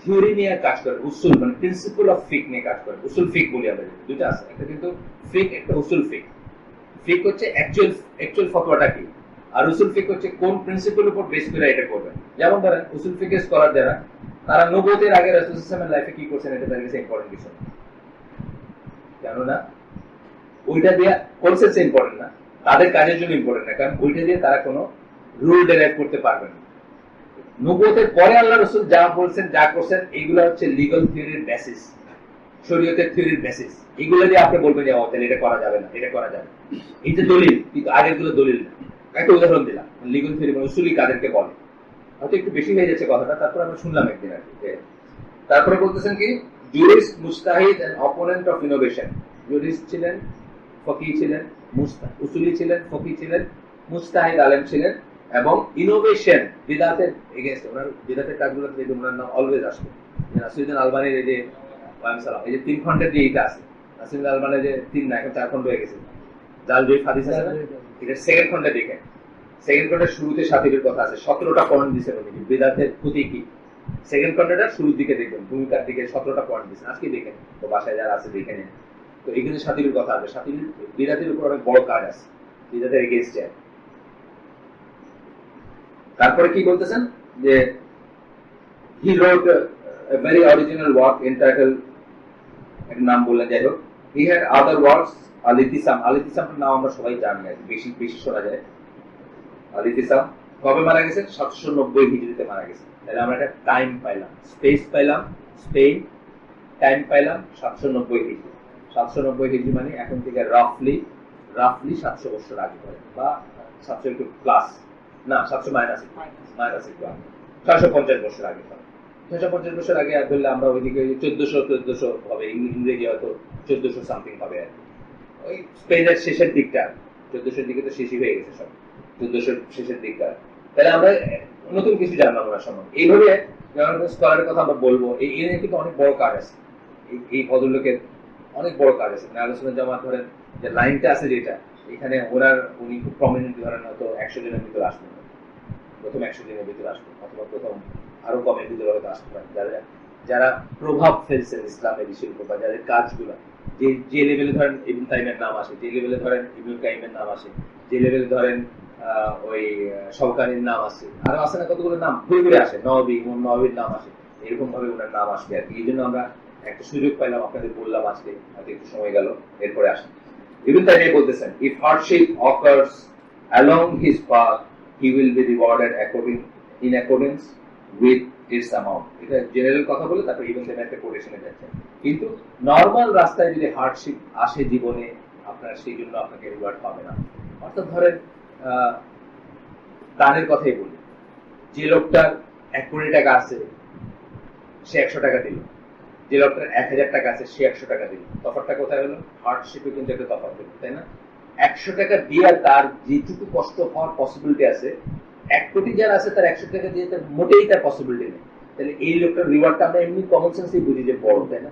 থিওরি নিয়ে কাজ করে, উসুল মানে প্রিন্সিপাল অফ ফিক নিয়ে কাজ করে। উসুল ফিক বলি আমরা, দুইটা আছে, একটা কিন্তু ফিক, একটা উসুল ফিক। ফিক হচ্ছে অ্যাকচুয়াল ফতোয়াটা কি, আর উসুল ফিক হচ্ছে কোন প্রিন্সিপালের উপর বেস করে এটা করবেন। যেমন ধরেন উসুল ফিকের স্কলার যারা, তারা নবুয়তের আগে রাসূল সাল্লাল্লাহু আলাইহি ওয়াসাল্লামের লাইফে কি করছেন এটা তাদের কাছে ইম্পর্টেন্ট কিছু না, কেননা ওইটা দিয়ে করছে ইম্পর্টেন্ট না, তাদের কাজের জন্য ইম্পর্টেন্ট না, কারণ ওইটা দিয়ে তারা কোনো রুল ডেরাইভ করতে পারবে না। নবুয়তের পরে আল্লাহ রাসূল যা বলছেন, যা করছেন, এইগুলো হচ্ছে লিগ্যাল থিওরির বেসিস, শরীয়তের থিওরির বেসিস। এগুলো দিয়ে আপনি বলবেন যে তাহলে এটা করা যাবে না, এটা করা যাবে, এটা দলিল, কিন্তু আগের গুলো দলিল না। একটা উদাহরণ দিলাম, লিগ্যাল থিওরি মানে উসুলি কাদেরকে বলে। হয়তো একটু বেশি হয়ে যাচ্ছে কথাটা, তারপর আমরা শুনলাম একদিন আর কি। তারপরে বলতেছেন কি, জুরিস্ট, মুজতাহিদ and opponent of innovation. Jurist ছিলেন, ফকিহ ছিলেন, উসুলি ছিলেন, ফকিহ ছিলেন, মুজতাহিদ আলেম ছিলেন, এবং ইনোভেশন বিদআতের এগেইনস্ট, ওনার বিদআতের কাজগুলোতে দেখবেন ওনার নাম অলওয়েজ আসবে। নাসিরুদ্দিন আলবানির এই যে এই যে 3 খণ্ডের যে এইটা আছে, নাসিরুদ্দিন আলবানির যে 3 না এখন 4 খণ্ড হয়ে গেছে, জাল জয়ীফ হাদিস আছে না, এটা সেকেন্ড খণ্ডে দেখেন। সেকেন্ড খণ্ডের শুরুতে শাতিবের কথা আছে, 17টা পয়েন্ট দিয়েছেন উনি বিদআতের ক্ষতি কি। সেকেন্ড খণ্ডটা শুরুর দিকে দেখবেন, ভূমিকার দিকে 17টা পয়েন্ট দিয়েছেন। আজকে দেখেন, তো বাসায় যারা আছে দেখে নেন। তো এখানে শাতিবের কথা আছে, শাতিবের বিদআতের উপর অনেক বড় কাজ আছে, বিদআতের এগেইনস্টে। তারপরে কি বলতেছেন যে he wrote a very original work entitled, এর নাম বললেন যাই হোক, he had other works, আল-ইতিসাম। আল-ইতিসামটার নাম আমরা সবাই জানি, বেশি বেশি শোনা যায়। আল-ইতিসাম কবে মারা গেছেন? 790 হিজরিতে মারা গেছেন। তাহলে আমরা একটা টাইম পাইলাম, স্পেস পাইলাম, স্পেন, টাইম পাইলাম 790 হিজরি। 790 হিজরি মানে এখন থেকে রাফলি 700 বছর আগে পড়ে, বা 700 একটু প্লাস, না 700 মাইনাস একটু আগে, 650 বছর আগে পড়ে। 650 বছর আগে ধরলে আমরা ওইদিকে 1400 হবে, ইংরেজি হয়তো 1400 সামথিং হবে আর ওই স্পেনের শেষের দিকটা, 1400 দিকে তো শেষই হয়ে গেছে সব, 1400 শেষের দিকটা। তাহলে আমরা নতুন কিছু জানলাম ওনার সম্বন্ধে। এইভাবে স্কলারের কথা আমরা বলবো, এই নিয়ে কিন্তু অনেক বড় কাজ আছে, এই ভদ্রলোকের অনেক বড় কাজ আছে। মানে আলোচনা জমা ধরেন যে লাইনটা আছে যেটা, এখানে উনি খুব প্রমিনেন্ট, ধরেন হয়তো 100 জনের ভিতরে আসবেন, প্রথম 100 জনের ভিতরে আসবেন, অথবা প্রথম আরো কমের ভিতরে হয়তো আসতে পারেন, যারা প্রভাব ফেলছেন ইসলামের বিষয়ের উপর, বা যাদের কাজগুলো যে লেভেলে ধরেন ইবনে তাইমিয়ার নাম আসে, যে লেভেলে ধরেন ইবনুল কাইমের নাম আসে, যে লেভেলে ধরেন ওই শওকানির নাম আসে, আরো আছে না কতগুলো নাম ঘুরে ঘুরে আসে, ইমাম নওয়াবীর নাম আসে, এরকম ভাবে ওনার নাম আসবে আর কি। এই জন্য আমরা একটা সুযোগ পাইলাম, আপনাদের বললাম আজকে, হয়তো একটু সময় গেল, এরপরে আসেন। ইবনে তাইমিয়া বলতেছেন, if hardship occurs along his path, he will be rewarded in accordance with its amount. এটা জেনারেল কথা বলে তারপর ইবনে তাইমিয়া একটা কোটেশনে যাচ্ছে, কিন্তু নরমাল রাস্তায় যদি হার্ডশিপ আসে জীবনে, আপনার সেই জন্য আপনাকে রিওয়ার্ড পাবে না। অর্থাৎ ধরেন দানের কথাই বলি, যে লোকটার 1 কোটি টাকা আছে সে 100 টাকা দিল, যে লোকটার 1000 টাকা আছে সে 100 টাকা দিল, তফাৎটা কোথায় হলো? হার্ডশিপে কিন্তু একটা তফাৎ হলো, তাই না? 100 টাকা দিয়ে তার যেটুকু কষ্ট হওয়ার পসিবিলিটি আছে, 1 কোটি যারা আছে তার 100 টাকা দিয়ে তার মোটেই তার পসিবিলিটি নেই। তাহলে এই লোকটার রিওয়ার্ডটা আমরা এমনি কমন সেন্সেই বুঝি যে বড়, তাই না?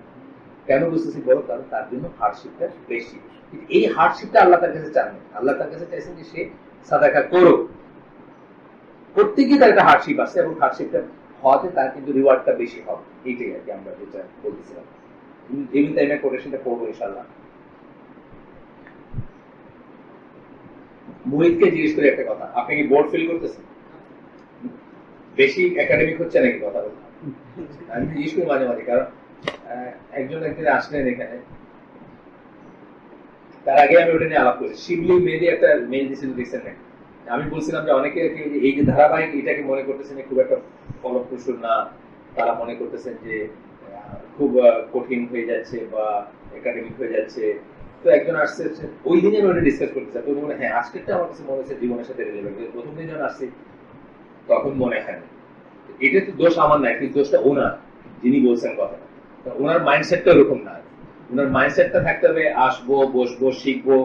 কেন বুঝতেছি বড়? কারণ তার জন্য হার্ডশিপটা বেশি। এই হার্ডশিপটা আল্লাহ তার কাছে চান না, আল্লাহ তার কাছে চাইছেন যে সে সাদাকা করো, করতে গিয়ে তার একটা হার্ডশিপ আছে, এবং হার্ডশিপটা হওয়াতে তার কিন্তু রিওয়ার্ডটা বেশি হবে। এইটাই আর কি আমরা যেটা বলতেছিলাম। ইবনে তাইমিয়া কোটেশনটা পড়বো ইনশাআল্লাহ। মুহিতকে জিজ্ঞেস করে একটা কথা, আপনি কি বোর্ড ফিল করতেছেন? বেশি একাডেমিক হচ্ছে নাকি কথা বলতে? আমি জিজ্ঞেস করি মাঝে মাঝে, কারণ একজন আসলেন এখানে, তার আগে আমি ওটা নিয়ে আলাপ করেছি। শিবলি মেয়েদের একটা মেইল দিয়েছিল, দেখছেন নাকি? আমি বলছিলাম যে অনেকে এই যে ধারাবাহিক এটাকে মনে করতেছেন খুব একটা ফলপ্রসূ না, তারা মনে করতেছেন যে খুব কঠিন হয়ে যাচ্ছে বা একাডেমিক হয়ে যাচ্ছে, তো একজন আসছে, ওই দিনে আমি ওটা ডিসকাস করতে চাই, মনে হ্যাঁ আজকেরটা আমার কাছে মনে হচ্ছে জীবনের সাথে রিলেভেন্ট। প্রথম দিন যখন আসছি তখন মনে হয় না। এটা তো দোষ আমার না, কিন্তু দোষটা ওনার, যিনি বলছেন কথাটা। ওনার মাইন্ডসেটটা ওরকম না। ওনার মাইন্ডসেটটা থাকতে হবে আসবো, বসবো, শিখবো,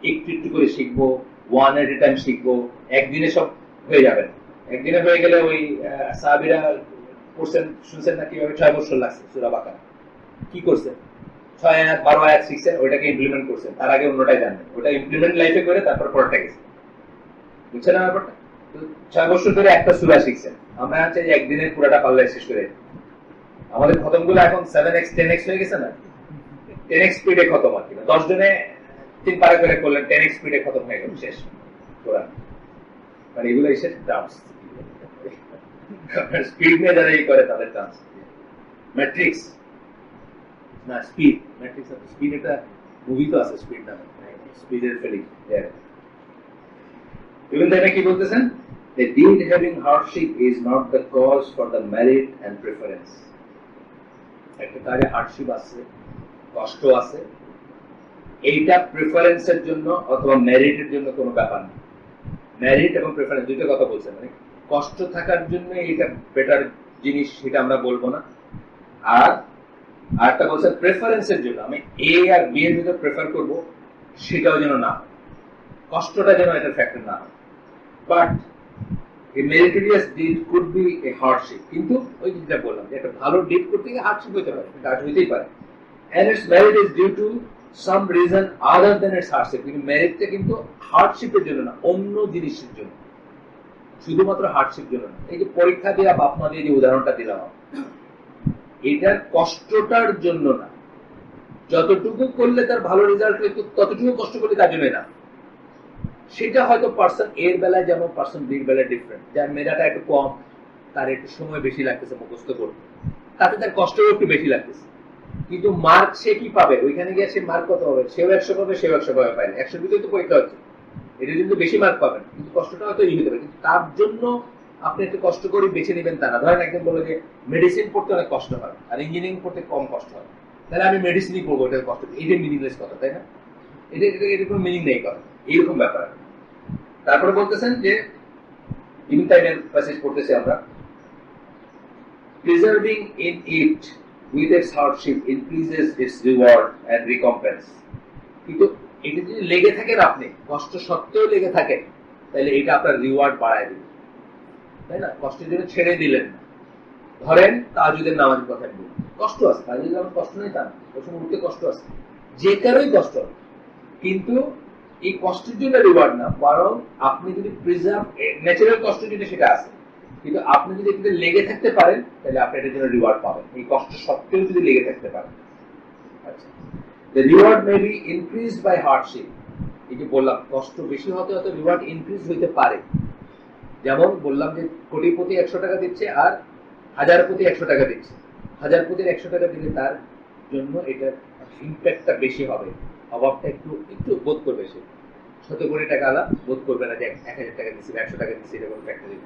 একটু একটু করে শিখবো, ওয়ান এট এ টাইম শিখবো। একদিনে সব হয়ে যাবে না। একদিনে হয়ে গেলে ওই সাহাবীরা করছেন, শুনছেন না কিভাবে 6 বছর লাগছে সূরা বাকারা। কি করছেন? 6 আয়াত 12 আয়াত শিখছেন, ওইটাকে ইমপ্লিমেন্ট করছেন, তার আগে অন্যটাই জানবেন, ওটা ইমপ্লিমেন্ট লাইফে করে তারপর পরটা গেছে। বুঝছেন না ব্যাপারটা? 6 বছর ধরে একটা সূরা শিখছেন, আমরা চাই একদিনে পুরোটা পাল্লা শেষ করে। আমাদের খতম গুলো এখন 7x 10x হয়ে গেছে না, 10x স্পিডে খতম আর কি। 10 জনে 3 পারা করে করলেন, 10x স্পিডে খতম হয়ে গেল, শেষ কোরআন। মানে এগুলো এসে টার্মস, স্পিড নিয়ে যারা এই করে তাদের টার্মস। ম্যাট্রিক্স না, স্পিড, ম্যাট্রিক্স আছে, স্পিড একটা মুভি তো আছে স্পিড নামে, স্পিডের ফিলিং। ইভেন তাই কি বলতেছেন? The deed having hardship is not the cause for the merit and preference. একটা কাজে হার্ডশিপ আছে, কষ্ট আছে, এইটা প্রেফারেন্সের জন্য অথবা মেরিটের জন্য কোনো ব্যাপার না। মেরিট এবং প্রেফারেন্স দুইটা কথা বলছেন, মানে কষ্ট থাকার জন্য এটা বেটার জিনিস সেটা আমরা বলবো না। আর আরেকটা বলছেন প্রেফারেন্সের জন্য, আমি এ আর বি এর ভিতর প্রেফার করবো, সেটাও যেন না, কষ্টটা যেন এটা ফ্যাক্টর না হয়। But a meritorious deed could be a hardship, কিন্তু ওই যেটা বললাম যে একটা ভালো ডিড করতে গিয়ে হার্ডশিপ হতে পারে, কাজ হইতেই পারে। and its merit is due to some reason other than its hardship, কিন্তু মেরিটটা কিন্তু হার্ডশিপের জন্য না, অন্য জিনিসের জন্য, শুধুমাত্র হার্ডশিপ জন্য না। এই যে পরীক্ষা দিয়ে বাপ মা দিয়ে যে উদাহরণটা দিলাম, এটার কষ্টটার জন্য না, যতটুকু করলে তার ভালো রেজাল্ট হইতো ততটুকু কষ্ট করলে তার জন্য না। সেটা হয়তো পার্সন এর বেলায় যেমন পার্সন বির বেলায় ডিফারেন্ট, যার মেধাটা একটু কম, তার একটু সময় বেশি লাগতেছে মুখস্থ করতে, তাতে তার কষ্টও একটু বেশি লাগতেছে, কিন্তু মার্ক সে কি পাবে? ওইখানে গিয়ে সে মার্ক কত হবে? সেও 100 পাবে, সেও 100 পাবে, পাইলে 100 ভিতরে তো পরীক্ষা হচ্ছে, এটা কিন্তু বেশি মার্ক পাবেন, কিন্তু কষ্টটা হয়তো ই হতে পারে। কিন্তু তার জন্য আপনি একটু কষ্ট করে বেছে নেবেন তা না। ধরেন একজন বলে যে মেডিসিন পড়তে অনেক কষ্ট হয় আর ইঞ্জিনিয়ারিং পড়তে কম কষ্ট হয়, তাহলে আমি মেডিসিনই পড়বো, এটা কষ্ট, এটা মিনিংলেস কথা, তাই না? এটা কোনো মিনিং নেই কথা, এইরকম ব্যাপার। তারপরে বলতেছেন যে ইবন তাইমিয়ার প্যাসেজ পড়তেছি আমরা, preserving in it with its hardship increases its reward and recompense. কিন্তু এটা যদি লেগে থাকে না, আপনি কষ্ট সত্ত্বেও লেগে থাকে, তাহলে এটা আপনার রিওয়ার্ড বাড়ায় দিবে, তাই না? কষ্টের জন্য ছেড়ে দিলেন না। ধরেন তাহাজ্জুদের নামাজের কথা বলি, কষ্ট আছে, তাহাজ্জুদের নামাজ কষ্ট নেই তা না, ওই সময় উঠতে কষ্ট আছে, যে কারোই কষ্ট হবে, কিন্তু এই কষ্টের জন্য রিওয়ার্ড না, বরং আপনি যদি প্রিজার্ভ, ন্যাচারাল কষ্ট যদি সেটা আছে, কিন্তু আপনি যদি এটাতে লেগে থাকতে পারেন তাহলে আপনি এটার জন্য রিওয়ার্ড পাবেন, এই কষ্ট সত্ত্বেও যদি লেগে থাকতে পারেন। আচ্ছা, the reward may be increased by hardship. এই যে বললাম কষ্ট বেশি হতে হতে রিওয়ার্ড ইনক্রিজ হইতে পারে। যেমন বললাম যে কোটিপতি 100 টাকা দিচ্ছে আর হাজারপতি 100 টাকা দিচ্ছে, হাজারপতির 100 টাকা দিলে তার জন্য এটার ইম্প্যাক্টটা বেশি হবে, অভাবটা একটু একটু বোধ করবে, সে 100 কোটি টাকা আলা বোধ করবে না যে 1000 টাকা দিচ্ছি, 100 টাকা দিচ্ছি, এটা কোনো ফ্যাক্টর নেই।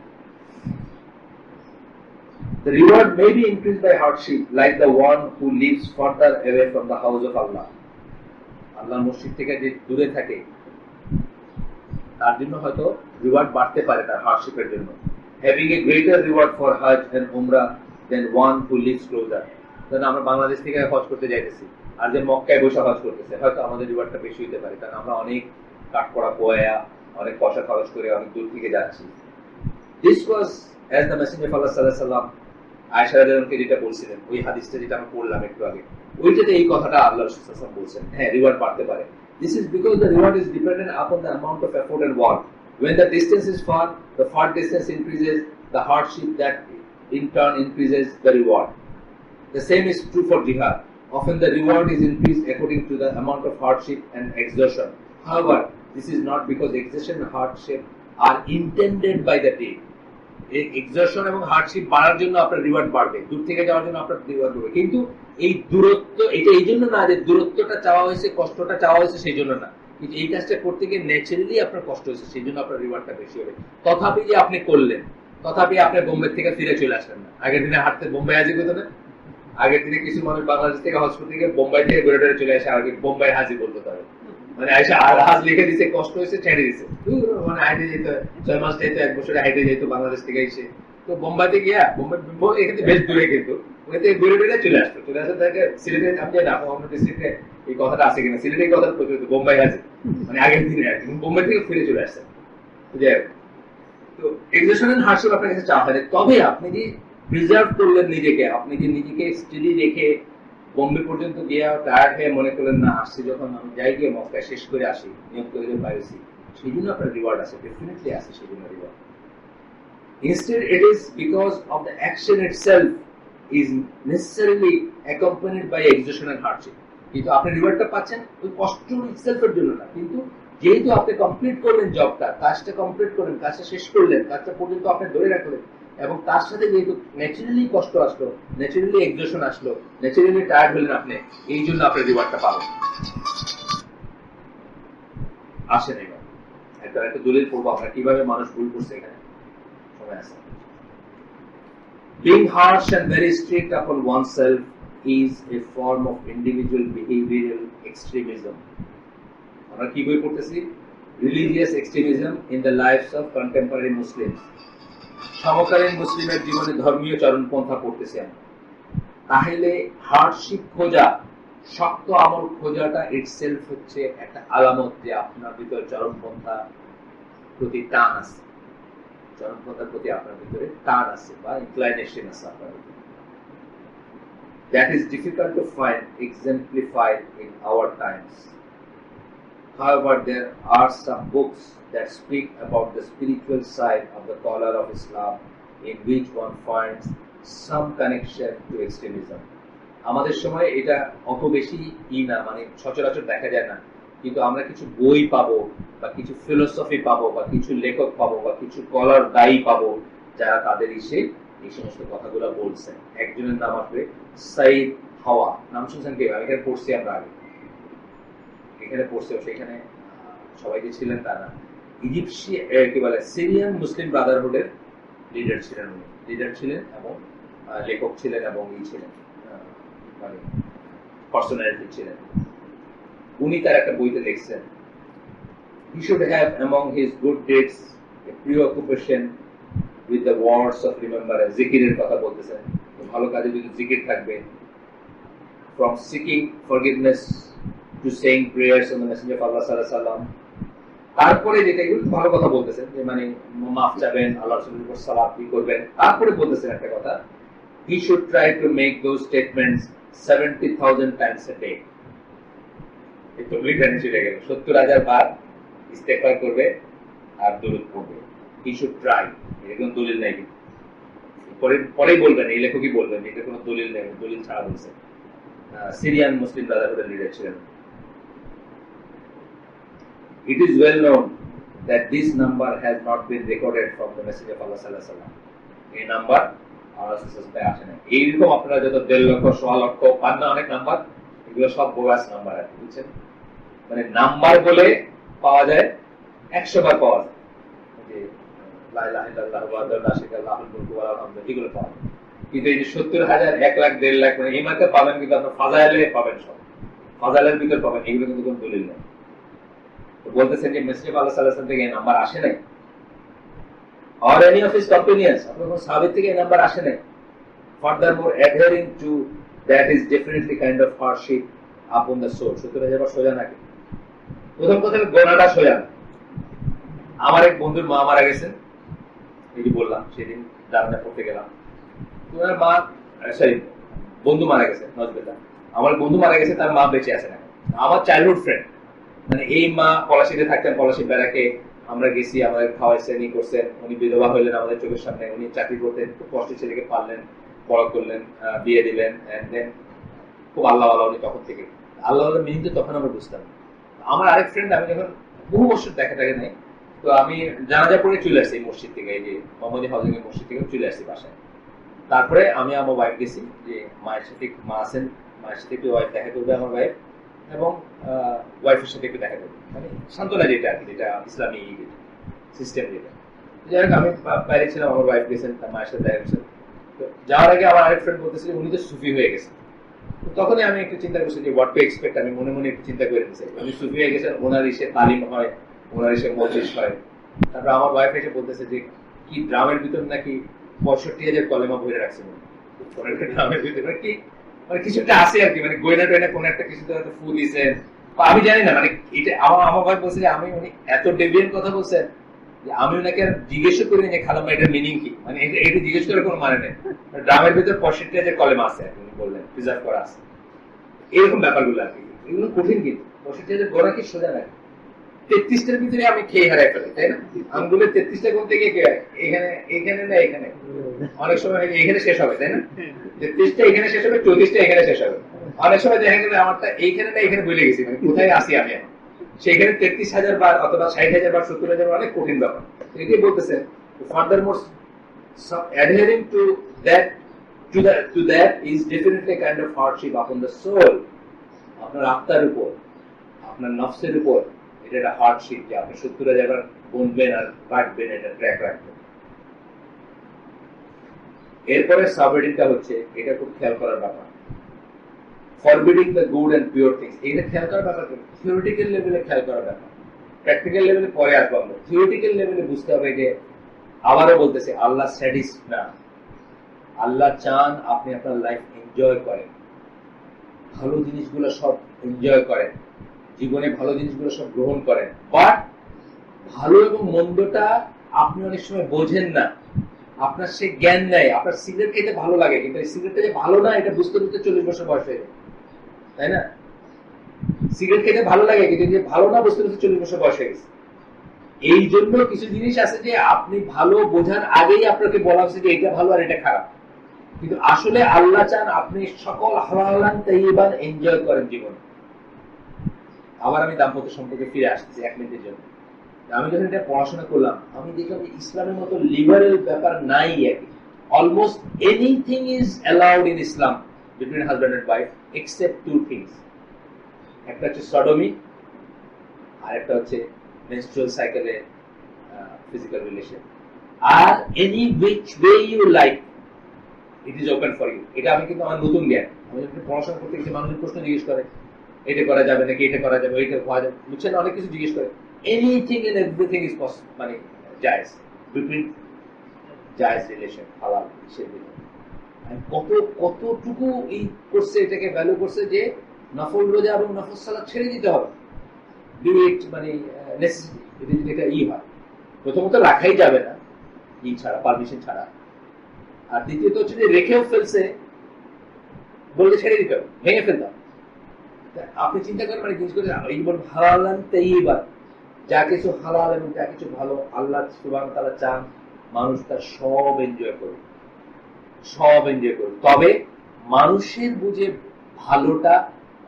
The reward may be increased by hardship, like the one who lives further away from the house of Allah. আল্লাহ মসজিদ থেকে যে দূরে থাকে, তার জন্য হয়তো রিওয়ার্ড বাড়তে পারে তার হার্ডশিপের জন্য। Having a greater reward for Hajj and Umrah than one who lives closer. কারণ আমরা বাংলাদেশ থেকে হজ করতে যাইতেছি, আর যে মক্কায় বসে হজ করতেছে, হয়তো আমাদের রিওয়ার্ডটা বেশি হতে পারে, কারণ আমরা অনেক কাঠপড়া পোয়া, অনেক পয়সা খরচ করে অনেক দূর থেকে যাচ্ছি। This was as the Messenger of Allah sallallahu alaihi wasallam Ayesha রাদিয়াল্লাহু যেটা বলছিলেন, ওই হাদিসটা যেটা আমরা পড়লাম একটু আগে, ওইটাতে এই কথাটা আল্লাহ রাসূল সাল্লাল্লাহু আলাইহি ওয়াসাল্লাম বলছেন, হ্যাঁ রিওয়ার্ড বাড়তে পারে। This is because the reward is dependent upon the amount of effort and work. When the distance is far, the far distance increases the hardship, that in turn increases the reward. The same is true for jihad. Often the reward is increased according to the amount of hardship and exertion. However, this is not because exertion and hardship are intended by the day. Exertion এবং hardship বাড়ার জন্য আপনার reward বাড়বে, দূর থেকে যাওয়ার জন্য আপনার রিওয়ার্ড বাড়বে, কিন্তু এই দূরত্ব, এটা এই জন্য না যে দূরত্বটা চাওয়া হয়েছে, কষ্টটা চাওয়া হয়েছে সেই জন্য না, কিন্তু এই কাজটা করতে গিয়ে ন্যাচারালি আপনার কষ্ট হয়েছে, সেই জন্য আপনার রিওয়ার্ডটা বেশি হবে। তথাপি যে আপনি করলেন, তথাপি আপনি বোম্বে থেকে ফিরে চলে আসলেন না। আগের দিনে হাঁটতে বোম্বাই হাজি করতো না, আগের দিনে কিছু মানুষ বাংলাদেশ থেকে হজ করতে গিয়ে বোম্বাই থেকে ঘুরে টুরে চলে আসে, আর বোম্বাই হাজি বলতো তাদের, মানে আইসা আজ লিখে দিছে, কষ্ট হয়েছে, ছেড়ে দিছে, মানে হাইটে যেত 6 মাস যেত, 1 বছরে হাইটে যেত বাংলাদেশ থেকে এসে। তো বোম্বাইতে গিয়া, বোম্বাই এখানে বেশ দূরে, কিন্তু ওখান থেকে ঘুরে ফিরে চলে আসতো। চলে আসতে তাকে সিলেটে, আমি জানি না অন্য ডিস্ট্রিক্টে এই কথাটা আছে কিনা, সিলেটে এই কথাটা প্রচলিত, বোম্বাই আছে মানে আগের দিনে আর কি, বোম্বাই থেকে ফিরে চলে আসছে। তো এক্সেশন এন্ড হার্ডশিপ আপনার কাছে চাওয়া হয়, তবে আপনি যে প্রিজার্ভ করলেন নিজেকে, আপনি যে নিজেকে স্টেডি রেখে বোম্বে পর্যন্ত গিয়ে টায়ার্ড হয়ে মনে করলেন না, আসছি যখন আমি যাই গিয়ে মক্কা শেষ করে আসি, নিয়োগ করে যে পাইছি, সেই জন্য আপনার রিওয়ার্ড আছে, ডেফিনেটলি আছে সেই জন্য reward. Instead, it is because of the action itself is necessarily accompanied by exertion and hardship. কিন্তু আপনি রিওয়ার্ডটা পাচ্ছেন ওই কষ্ট ইটসেলফের জন্য না, কিন্তু যেহেতু আপনি কমপ্লিট করলেন জবটা, কাজটা কমপ্লিট করলেন, কাজটা শেষ করলেন, কাজটা পর্যন্ত আপনি ধরে রাখলেন, এবং তার সাথে যেহেতু ন্যাচারালি কষ্ট আসলো, ন্যাচারালি এক্সজশন আসলো, ন্যাচারালি টায়ার্ড হলেন আপনি, এই জন্য আপনি রিওয়ার্ডটা পাবেন। আসেন এবার একটা দলিল পড়বো আমরা কিভাবে মানুষ ভুল করছে এখানে, সময় আছে। Being harsh and very strict upon oneself is a form of individual behavioral extremism. আমরা কি বই পড়তেছি? Religious extremism in the lives of contemporary Muslims. সমকালীন মুসলিমের জীবনে ধর্মীয় চরমপন্থা পড়তেছি আমরা। তাহলে হার্ডশিপ খোঁজা, শক্ত আমল খোঁজাটা ইটসেলফ হচ্ছে একটা আলামত যে আপনার ভিতরে চরমপন্থা প্রতি টান আছে, চরমপন্থার প্রতি আপনার ভিতরে টান আছে বা ইনক্লাইনেশন আছে আপনার ভিতরে। That is difficult to find exemplified in our times. However, there are some books that speak about the spiritual side of the caller of Islam, in which one finds some connection to extremism. আমাদের সময় এটা অত বেশি না, মানে সচরাচর দেখা যায় না, কিন্তু আমরা কিছু বই পাবো বা কিছু ফিলোসফি পাবো বা কিছু লেখক পাবো বা কিছু কলার দায়ী পাবো যারা তাদের এই সমস্ত কথাগুলো বলছেন। একজনের নাম আসবে সাইদ হাওয়া, নাম শুনছেন কে? আমি এখানে পড়ছি, আমরা আগে এখানে পড়ছি, সেখানে সবাই যে ছিলেন তারা ইজিপশিয়ান কি বলে সিরিয়ান মুসলিম ব্রাদারহুডের লিডার ছিলেন এবং লেখক ছিলেন এবং ছিলেন মানে পার্সোনালিটি ছিলেন। উনি তার একটা বইতে লিখছেন, he should have among his good deeds a preoccupation with the words of remembrance. জিকিরের কথা বলতেছেন, ভালো কাজে যদি জিকির থাকবে, from seeking forgiveness to saying prayers on the messenger of Allah sallallahu alaihi wasallam. তারপরে যেটা এগুলো ভালো কথা বলতেছেন যে মানে মাফ চাবেন, আল্লাহর রাসূলের উপর সালাত করবেন, তারপরে বলতেছেন একটা কথা, he should try to make those statements 70,000 times a day. এই তবলিগ গানে চলে গেল 70,000 বার ইস্তেগফার করবে আর দরুদ পড়বে। he should try, এরকম দলিল নাই, কিন্তু পরেই বলবেন, এই লেখকই বলবেন, এটা কোনো দলিল নেই, দলিল ছাড়া বলছে। সিরিয়ান মুসলিম ব্রাদারহুডের লিডার ছিলেন। It is well known that this number has not been recorded from the message of Allah sallallahu alaihi wasallam. এই নাম্বার আমার সাথে আসে না। এইরকম আপনারা যত 1.5 লক্ষ 1.5 লক্ষ পান না অনেক নাম্বার, এগুলো সব বোগাস নাম্বার আছে, বুঝছেন? মানে নাম্বার বলে পাওয়া যায় 100 বার পাওয়া যায়, যে লা ইলাহা ইল্লাল্লাহু ওয়াহদাহু লা শারীকা লাহু লাহুল মুলকু ওয়া লাহুল হামদু, এগুলো পাওয়া যায়। কিন্তু এই যে 70,000, 1 লাখ, 1.5 লাখ, মানে এই মার্কে পাবেন, কিন্তু আপনার ফাজাইলে পাবেন, সব ফাজাইলের ভিতর পাবেন, এগুলো কিন্তু কোনো দলিল নেই। তো বলতেছেন যে মেসেজ আল্লাহ সাল্লাল্লাহু আলাইহি ওয়াসাল্লাম থেকে এই নাম্বার আসে নাই, or any of his companions, আপনার কোন সাহাবী থেকে এই নাম্বার আসে নাই। Furthermore, adhering to that is definitely kind of hardship upon the soul. 70,000 সোজা নাকি? প্রথম কথা গোনাটা সোজা না। আমার এক বন্ধুর মা মারা গেছেন, এই যে বললাম সেদিন জানাজা পড়তে গেলাম, ওনার মা বন্ধু মারা গেছে, নজবেদা আমার বন্ধু মারা গেছে, তার মা বেঁচে আছে না। আমার চাইল্ডহুড ফ্রেন্ড, মানে এই মা পলাশিতে থাকতেন, পলাশি বেড়াকে আমরা গেছি, আমাদের খাওয়াইছেন, ই করছেন, উনি বিধবা হইলেন আমাদের চোখের সামনে, উনি চাকরি করতেন, খুব কষ্টে ছেলেকে পারলেন, বড় করলেন, বিয়ে দিলেন, এন্ড দেন খুব আল্লাহ উনি তখন থেকে আল্লাহ মিনিং তো তখন আমরা বুঝতাম। আমার আরেক ফ্রেন্ড, আমি যখন বহু বছর দেখা নেই, তো আমি জানাজা পড়ে চলে আসছি এই মসজিদ থেকে, এই যে মোহাম্মদী হাউজিং এর মসজিদ থেকে চলে আসছি বাসায়। তারপরে আমি আমার ওয়াইফ গেছি, যে মায়ের সাথে, মা আছেন, মায়ের সাথে একটু ওয়াইফ দেখা করবে আমার ওয়াইফ, এবং ওয়াইফের সাথে একটু দেখা করবে, মানে সান্ত্বনা যেটা আর কি, যেটা ইসলামী সিস্টেম যেটা। যাই হোক আমি বাইরে ছিলাম, আমার ওয়াইফ গেছেন, তার মায়ের সাথে দেখা গেছেন। তো যাওয়ার আগে আমার আরেক ফ্রেন্ড বলতেছিল উনি তো সুফি হয়ে গেছেন, তখনই আমি একটু চিন্তা করছি যে হোয়াট টু এক্সপেক্ট, আমি মনে মনে একটু চিন্তা করে নিয়েছি। আমি সুফি হয়ে গেছে, ওনার এসে তালিম হয়, ওনার এসে মজলিস হয়। তারপর আমার ওয়াইফ এসে বলতেছে যে কি ড্রামের ভিতর নাকি 65,000 কলেমা বইরে রাখছে ড্রামের ভিতরে, কি মানে কিছুটা আছে আর কি, মানে গয়না টয়না কোন একটা কিছু তো ফু দিয়েছেন, আমি জানি না, মানে এটা আমার ভাই বলছে যে আমি উনি এত ডেভিয়েন্ট কথা বলছেন যে আমি ওনাকে আর জিজ্ঞেস করিনি যে খালাম্মা এটার মিনিং কি, মানে এটা জিজ্ঞেস করার কোনো মানে নেই। ড্রামের ভিতরে 65,000 কলেমা আছে উনি বললেন, প্রিজার্ভ করা আছে, এরকম ব্যাপারগুলো আর কি। এগুলো কঠিন, কিন্তু 65,000 গড়া কি সোজা নাকি? 33টার ভিতরে আমি খেয়ে হারাই ফেলি, তাই না? আঙ্গুলের 33টা কোন থেকে কে এখানে এখানে না এখানে, অনেক সময় এখানে শেষ হবে, তাই না? 33টা এখানে শেষ হবে, 34টা এখানে শেষ হবে। অনেক সময় দেখা গেলে আমারটা এইখানে না এখানে ভুলে গেছি, মানে কোথায় আসি আমি এখন, সেখানে 33,000 বার অথবা 60,000 বার 70,000 বার, অনেক কঠিন ব্যাপার। এটাই বলতেছেন ফার্দারমোর adhering to that is definitely a kind of hardship upon the soul, আপনার আত্মার উপর, আপনার নফসের উপর এটা একটা হার্ডশিপ যে আপনি 70,000 বার গুনবেন আর কাটবেন, এটা ট্র্যাক রাখবেন। এরপরে সাবহেডিংটা হচ্ছে, এটা খুব খেয়াল করার ব্যাপার, forbidding the good and pure things. এটা খেয়াল করার ব্যাপার, থিওরিটিক্যাল লেভেলে খেয়াল করার ব্যাপার, প্র্যাকটিক্যাল লেভেলে পরে আসবো আমরা। থিওরিটিক্যাল লেভেলে বুঝতে হবে যে আবারও বলতেছে আল্লাহ স্যাডিস্ট না, আল্লাহ চান আপনি আপনার লাইফ এনজয় করেন, ভালো জিনিসগুলো সব এনজয় করেন, জীবনে ভালো জিনিসগুলো সব গ্রহণ করেন। বাট ভালো এবং মন্দটা আপনি অনেক সময় বোঝেন না, আপনার সে জ্ঞান নেই। আপনার সিগারেট খেতে ভালো লাগে, কিন্তু এই সিগারেটটা যে ভালো না এটা বুঝতে বুঝতে 40 বছর বয়স হয়ে যায়, তাই না? সিগারেট খেতে ভালো লাগে, কিন্তু যে ভালো না বুঝতে বুঝতে 40 বছর বয়স হয়ে গেছে। এই জন্য কিছু জিনিস আছে যে আপনি ভালো বোঝার আগেই আপনাকে বলা হচ্ছে যে এটা ভালো আর এটা খারাপ, কিন্তু আসলে আল্লাহ চান আপনি সকল হালালান তাইয়িবান এনজয় করেন জীবনে। আবার আমি দাম্পত্য সম্পর্কে ফিরে আসতেছি 1 মিনিটের জন্য। আমি যখন এটা পড়াশোনা করলাম, আমি দেখলাম যে ইসলামের মতো লিবারেল ব্যাপার নাই। Almost anything is allowed in Islam between husband and wife except 2 things. একটা হচ্ছে সডমি, আর একটা হচ্ছে মেনস্ট্রুয়াল সাইকেলে ফিজিক্যাল রিলেশন। আর any which way you like it is open for you. এটা আমি কিন্তু আমার নতুন জ্ঞান। আমি যখন পড়াশোনা করতে গেছি মানুষের প্রশ্ন জিজ্ঞেস করে, এটা করা যাবে নাকি, এটা করা যাবে, ওইটা হওয়া যাবে, বুঝছেন, অনেক কিছু জিজ্ঞেস করে। Anything and everything is possible, মানে জায়েজ, বিটুইন জায়েজ রিলেশন, হালাল হিসেবে। কতটুকু এই করছে, এটাকে ভ্যালু করছে যে নফল রোজা এবং নফল সালাত ছেড়ে দিতে হবে, ডু ইট, মানে নেসেসিটি। এটা যদি এটা হয়, প্রথমত রাখাই যাবে না ছাড়া, পারমিশন ছাড়া। আর দ্বিতীয়ত হচ্ছে যে রেখেও ফেলছে, বলতে ছেড়ে দিতে হবে, ভেঙে ফেলতাম। আপনি চিন্তা করেন, মানে জিনিস করে এইবার হালাল তাইয়িবা, যা কিছু হালাল এবং যা কিছু ভালো আল্লাহ সুবহানাহু ওয়া তাআলা চান মানুষ তার সব এনজয় করবে, সব এনজয় করবে। তবে মানুষের বুঝে ভালোটা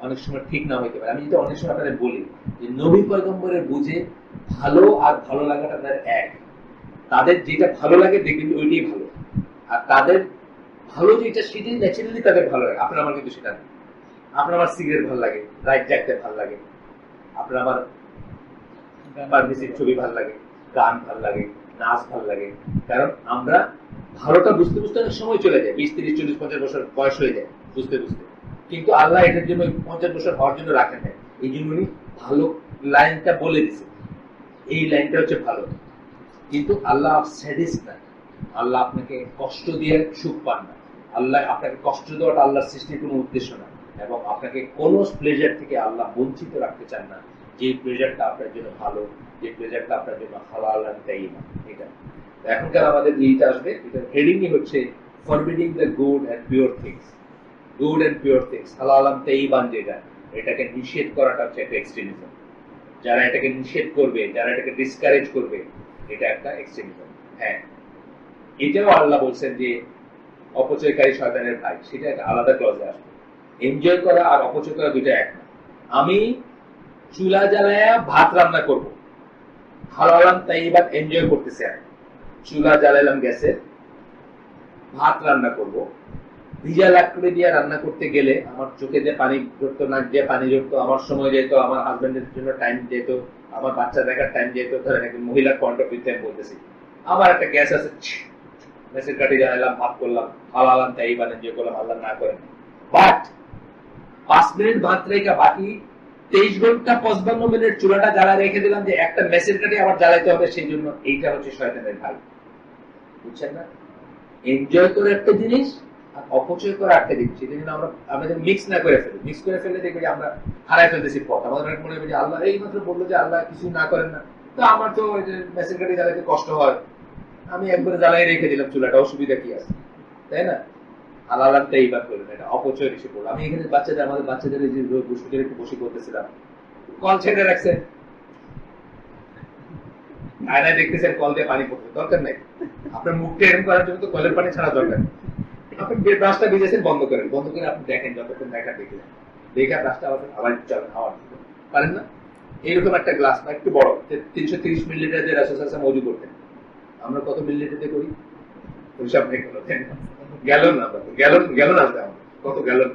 অনেক সময় ঠিক না হইতে পারে। আমি যেটা অনেক সময় আপনাদের বলি যে নবী পয়গম্বরের বুঝে ভালো আর ভালো লাগাটা তাদের এক। তাদের যেটা ভালো লাগে দেখবেন ওইটাই ভালো, আর তাদের ভালো যেটা সেটাই ন্যাচারালি তাদের ভালো লাগে। আপনার আমার কিন্তু সেটা নেই। আপনার আমার সিগারেট ভালো লাগে, রাইট জাগতে ভালো লাগে, আপনার আমার পারমিসিভ ছবি ভালো লাগে, গান ভালো লাগে, নাচ ভালো লাগে। কারণ আমরা ভালোটা বুঝতে বুঝতে অনেক সময় চলে যায়, 20, 30, 40, 50 বছর বয়স হয়ে যায় বুঝতে বুঝতে। কিন্তু আল্লাহ এটার জন্য 50 বছর হওয়ার জন্য রাখেন না। এই জন্য উনি ভালো লাইনটা বলে দিছে, এই লাইনটা হচ্ছে ভালো। কিন্তু আল্লাহ স্যাডিস্ট না, আল্লাহ আপনাকে কষ্ট দিয়ে সুখ পান না। আল্লাহ আপনাকে কষ্ট দেওয়াটা আল্লাহর সৃষ্টির কোনো উদ্দেশ্য না, এবং আপনাকে কোনো প্লেজার থেকে আল্লাহ বঞ্চিত রাখতে চান না, যে প্লেজারটা আপনার জন্য ভালো, যে প্লেজারটা আপনার জন্য হালাল আর তাইয়িবা। এটা এখনকার আমাদের যেটা আসবে, এটা হেডিংই হচ্ছে forbidding the good and pure things. Good and pure things, হালাল আর তাইয়িবান যেটা, এটাকে নিষেধ করাটা হচ্ছে একটা এক্সট্রিমিজম। যারা এটাকে নিষেধ করবে, যারা এটাকে ডিসকারেজ করবে, এটা একটা এক্সট্রিমিজম। হ্যাঁ, এটাও আল্লাহ বলছেন যে অপচয়কারী শয়তানের ভাই, সেটা একটা আলাদা ক্লজে আসবে। এনজয় করা আর অপচয় করা দুইটা এক না। আমি চুলা জ্বালায়া ভাত রান্না করব, হালাল তাইয়িবা এনজয় করতেছি। আমি চুলা জ্বালাইলাম, গ্যাসে ভাত রান্না করব, ভিজা লাকড়ি দিয়ে রান্না করতে গেলে আমার চোখে দিয়ে পানি ঝরতো, নাক দিয়ে পানি ঝরতো, আমার সময় যেত, আমার হাজবেন্ডের জন্য টাইম যেত, আমার বাচ্চা দেখার টাইম যেত। ধরেন একজন মহিলার পয়েন্ট অফ ভিউতে আমি বলতেছি, আমার একটা গ্যাস আছে, গ্যাসের কাঠি জ্বালাইলাম, ভাত করলাম, হালাল তাইয়িবা এনজয় করলাম, আল্লাহ না করেন। বাট 5 মিনিট ভাত রেখে বাকি 23 ঘন্টা 55 মিনিট চুলাটা জ্বালায় রেখে দিলাম যে একটা মেসের কাটে আবার জ্বালাইতে হবে, সেই জন্য এইটা হচ্ছে শয়তানের ঢাল। বুঝছেন না? এনজয় করে একটা জিনিস আর অপচয় করে একটা জিনিস, এই জন্য আমরা মিক্স না করে ফেলি। মিক্স করে ফেললে দেখবে যে আমরা হারাই ফেলতেছি পথ। আমাদের অনেক মনে হবে যে আল্লাহ এই মাত্র বললো যে আল্লাহ কিছু না করেন না, তো আমার তো মেসের কাটে জ্বালাইতে কষ্ট হয়, আমি একবারে জ্বালাই রেখে দিলাম চুলাটা, অসুবিধা কি আছে, তাই না? আলাদাটা এইবার করলেন, এটা অপচয় এসে পড়লো। আমি এখানে আমাদের বাচ্চাদের যে বসুদের একটু বসে করতেছিলাম, কল ছেড়ে রাখছে, আয়নায় দেখতেছেন কল দিয়ে পানি পড়তে, দরকার নেই। আপনার মুখটা এরকম করার জন্য তো কলের পানি ছাড়া দরকার নেই। আপনি ব্রাশটা ভিজেছেন, বন্ধ করেন, বন্ধ করে আপনি দেখেন যতক্ষণ দেখলেন, দেখে ব্রাশটা আবার চালান, আবার পারেন না? এইরকম একটা গ্লাস না একটু বড় 330 মিলিলিটার দিয়ে রাসূল মজু করতেন, আমরা কত মিলিলিটার করি হিসাব নেই কোনো, গ্যালন না, গ্যালন আসবে আমাদের কত গ্যালন,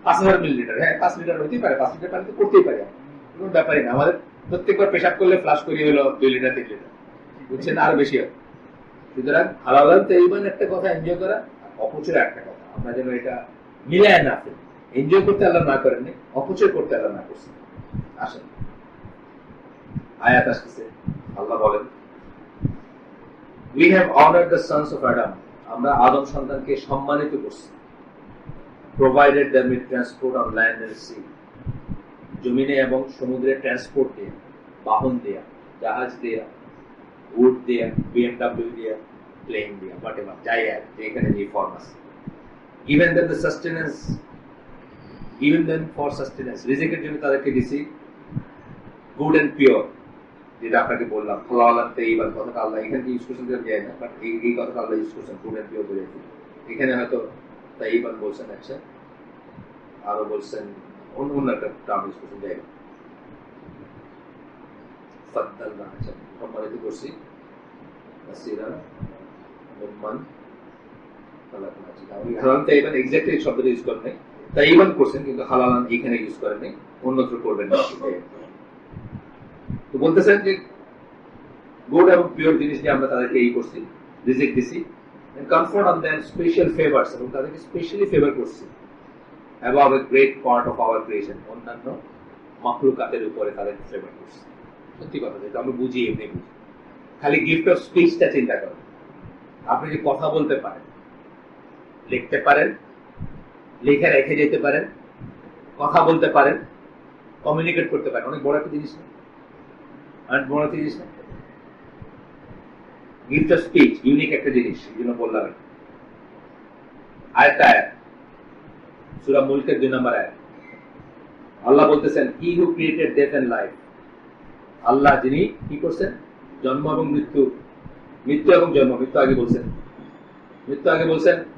5000 মিলিলিটার। হ্যাঁ 5 লিটার হতেই পারে, 5 লিটার পানি তো করতেই পারি, কোনো ব্যাপারই না। আমাদের প্রত্যেকবার পেশাব করলে ফ্লাশ করি হলো 2 লিটার 3 লিটার, বুঝছেন, আরো বেশি হয়। সুতরাং হালাল তাইয়িবান একটা কথা, এনজয় করা, অপচয় একটা কথা, আমরা যেন এটা মিলায় না ফেলি। এনজয় করতে আল্লাহ না করেননি, অপচয় করতে আল্লাহ না করছেন। আসেন আয়াত আসতেছে, আল্লাহ বলেন we have honored the sons of Adam, আমরা আদম সন্তানকে সম্মানিত করছি, provided them with transport on land and sea, জমিনে এবং সমুদ্রে ট্রান্সপোর্ট দেয়া, বাহন দেয়া, জাহাজ দেয়া, উড দেয়া, BMW দেয়া, প্লেন দেয়া, whatever, যাই এখানে যে ফর্ম আছে, given them the sustenance, given them for sustenance, রিজিকের জন্য তাদেরকে দিছি গুড এন্ড পিওর, যেটা আপনাকে বললাম হালাল তাইয়িবান কথাটা আল্লাহ এখানে ইউজ করছেন যায় না, বাট এই কথাটা আল্লাহ ইউজ করছেন গুড এন্ড পিওর বলে। এখানে হয়তো তাইয়িবান বলছেন, আচ্ছা আরো বলছেন অন্য একটা টার্ম ইউজ করছেন, যাই ফাদ্দালনা, আচ্ছা সম্মানিত করছি, নাসিরা মুম্মান খালাকনা, হালাল তাইয়িবান এক্স্যাক্টলি এই শব্দটা ইউজ করেন নাই, তাইয়িবান করছেন কিন্তু হালালান এখানে ইউজ করেন নাই, অন্যত্র করবেন না। তো বলতেছেন যে গুড এবং পিওর জিনিস দিয়ে আমরা তাদেরকে এই করছি, রিজিক দিছি, and comfort on them special favours, এবং তাদেরকে স্পেশালি ফেভার করছি above a great part of our creation, অন্যান্য মাখলুকাতের উপরে তাদেরকে ফেভার করছি। সত্যি কথা, যেটা আমরা বুঝি, এমনি বুঝি। খালি গিফট অফ স্পিচটা চিন্তা করেন, আপনি যে কথা বলতে পারেন, লিখতে পারেন, লিখে রেখে যেতে পারেন, কথা বলতে পারেন, কমিউনিকেট করতে পারেন, অনেক বড় একটা জিনিস না, অনেক বড় একটা জিনিস না। গিফট অফ স্পিচ ইউনিক একটা জিনিস, এই জন্য বললাম। আরেকটা আয়াত সূরা মুলকের 2 নম্বর আয়াত, আল্লাহ বলতেছেন he who created death and life, আল্লাহ যিনি কি করছেন, জন্ম এবং মৃত্যু, মৃত্যু এবং জন্ম, মৃত্যু আগে বলছেন,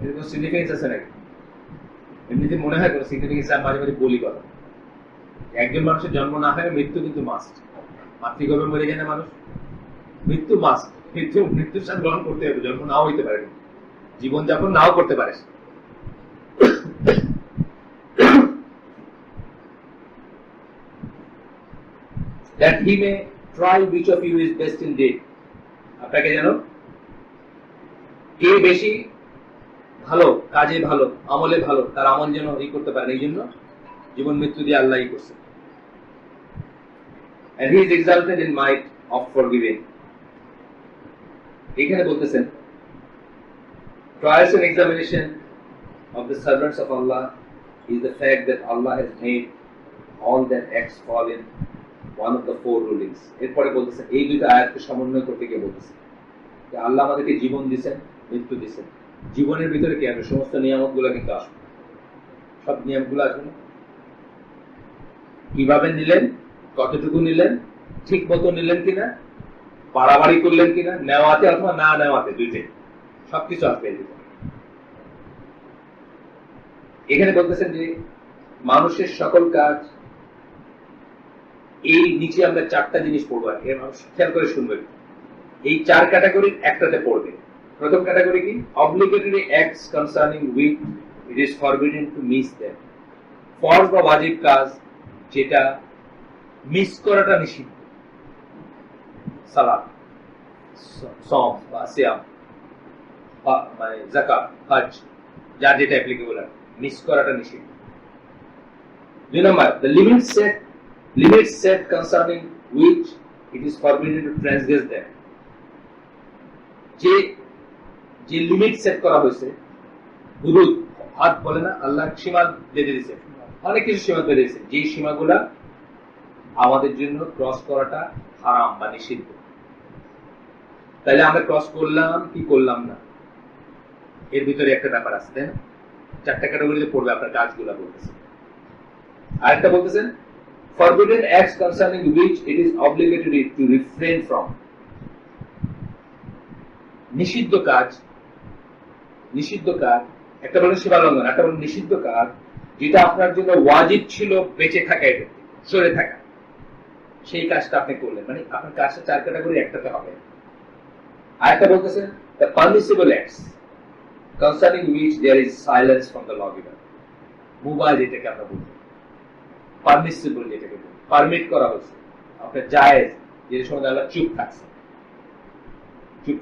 এর কোনো সিগনিফিকেন্স আছে নাকি? এমনিতে মনে হয় কোনো সিগনিফিকেন্স, মাঝে মাঝে বলি কথা, একজন মানুষের জন্ম না হয় মৃত্যু কিন্তু মাস্ট, মাতৃগর্ভে মরে যায় না মানুষ, মৃত্যু মাস্ট, মৃত্যুর সাথে গ্রহণ করতে হবে, জন্ম নাও হইতে পারে, জীবনযাপন নাও করতে পারে। That he may try which of you is best in deed, আপনাকে যেন কে বেশি ভালো, কাজে ভালো, আমলে ভালো, তার আমল যেন এই করতে পারেন, এই জন্য জীবন মৃত্যু দিয়ে আল্লাহই করছে। And he is exalted in might of forgiving, এখানে বলতেছেন trials and examination of the servants of Allah is the fact that Allah has made all their acts fall in one of the 4 rulings. এরপরে বলতেছেন এই দুইটা আয়াতকে সমন্বয় করতে গিয়ে বলতেছেন যে আল্লাহ আমাদেরকে জীবন দিয়েছেন, মৃত্যু দিয়েছেন, জীবনের ভিতরে কি আসবে, সমস্ত নিয়ামতগুলো কিন্তু আসবে, সব নিয়মগুলো আসবে না, কিভাবে নিলেন, কতটুকু নিলেন, ঠিক মতো নিলেন কিনা, বাড়াবাড়ি করলেন কিনা, নেওয়াতে অথবা না নেওয়াতে, দুইটাই সবকিছু আসবে। এখানে বলতেছেন যে মানুষের সকল কাজ, এই নিচে আমরা 4টা জিনিস পড়বো, খেয়াল করে শুনবেন, এই 4 ক্যাটাগরির একটাতে পড়বে। প্রথম ক্যাটাগরি কি, obligatory acts concerning which it is forbidden to miss them, ফরজ বা ওয়াজিব কাজ যেটা মিস করাটা নিষিদ্ধ, সালাত, সওম বা সিয়াম, মানে যাকাত, হজ, যার যেটা অ্যাপ্লিকেবল, মিস করাটা নিষিদ্ধ। 2 number, the limits set concerning which it is forbidden to transgress them. যে লিমিট সেট করা হয়েছে, হুদুদ হাত বলে না, আল্লাহ সীমা বেঁধে দিয়েছে, অনেক কিছু সীমা বেঁধে দিয়েছে, যে সীমাগুলা আমাদের জন্য ক্রস করাটা হারাম বা নিষিদ্ধ। তাহলে আমরা ক্রস করলাম কি করলাম না, এর ভিতরে একটা ব্যাপার আছে, তাই না? 4টা ক্যাটাগরিতে পড়বে আপনার কাজগুলা বলতেছে। আরেকটা বলতেছেন forbidden acts concerning which it is obligatory to refrain from. নিষিদ্ধ কাজ একটা বলে সীমা লঙ্ঘন, একটা বলে নিষিদ্ধ কাজ যেটা আপনার জন্য ওয়াজিব ছিল বেঁচে থাকা, এটা সরে থাকা, সেই কাজটা আপনি করলেন, মানে আপনার কাজটা 4 ক্যাটাগরি একটাতে হবে। আরেকটা বলতেছেন the permissible acts concerning which there is silence from the lawgiver. মুবাহ যেটাকে আমরা বলি, পারমিসিবল যেটাকে বলি, পারমিট করা হয়েছে, আপনার জায়েজ, যে সময় আল্লাহ চুপ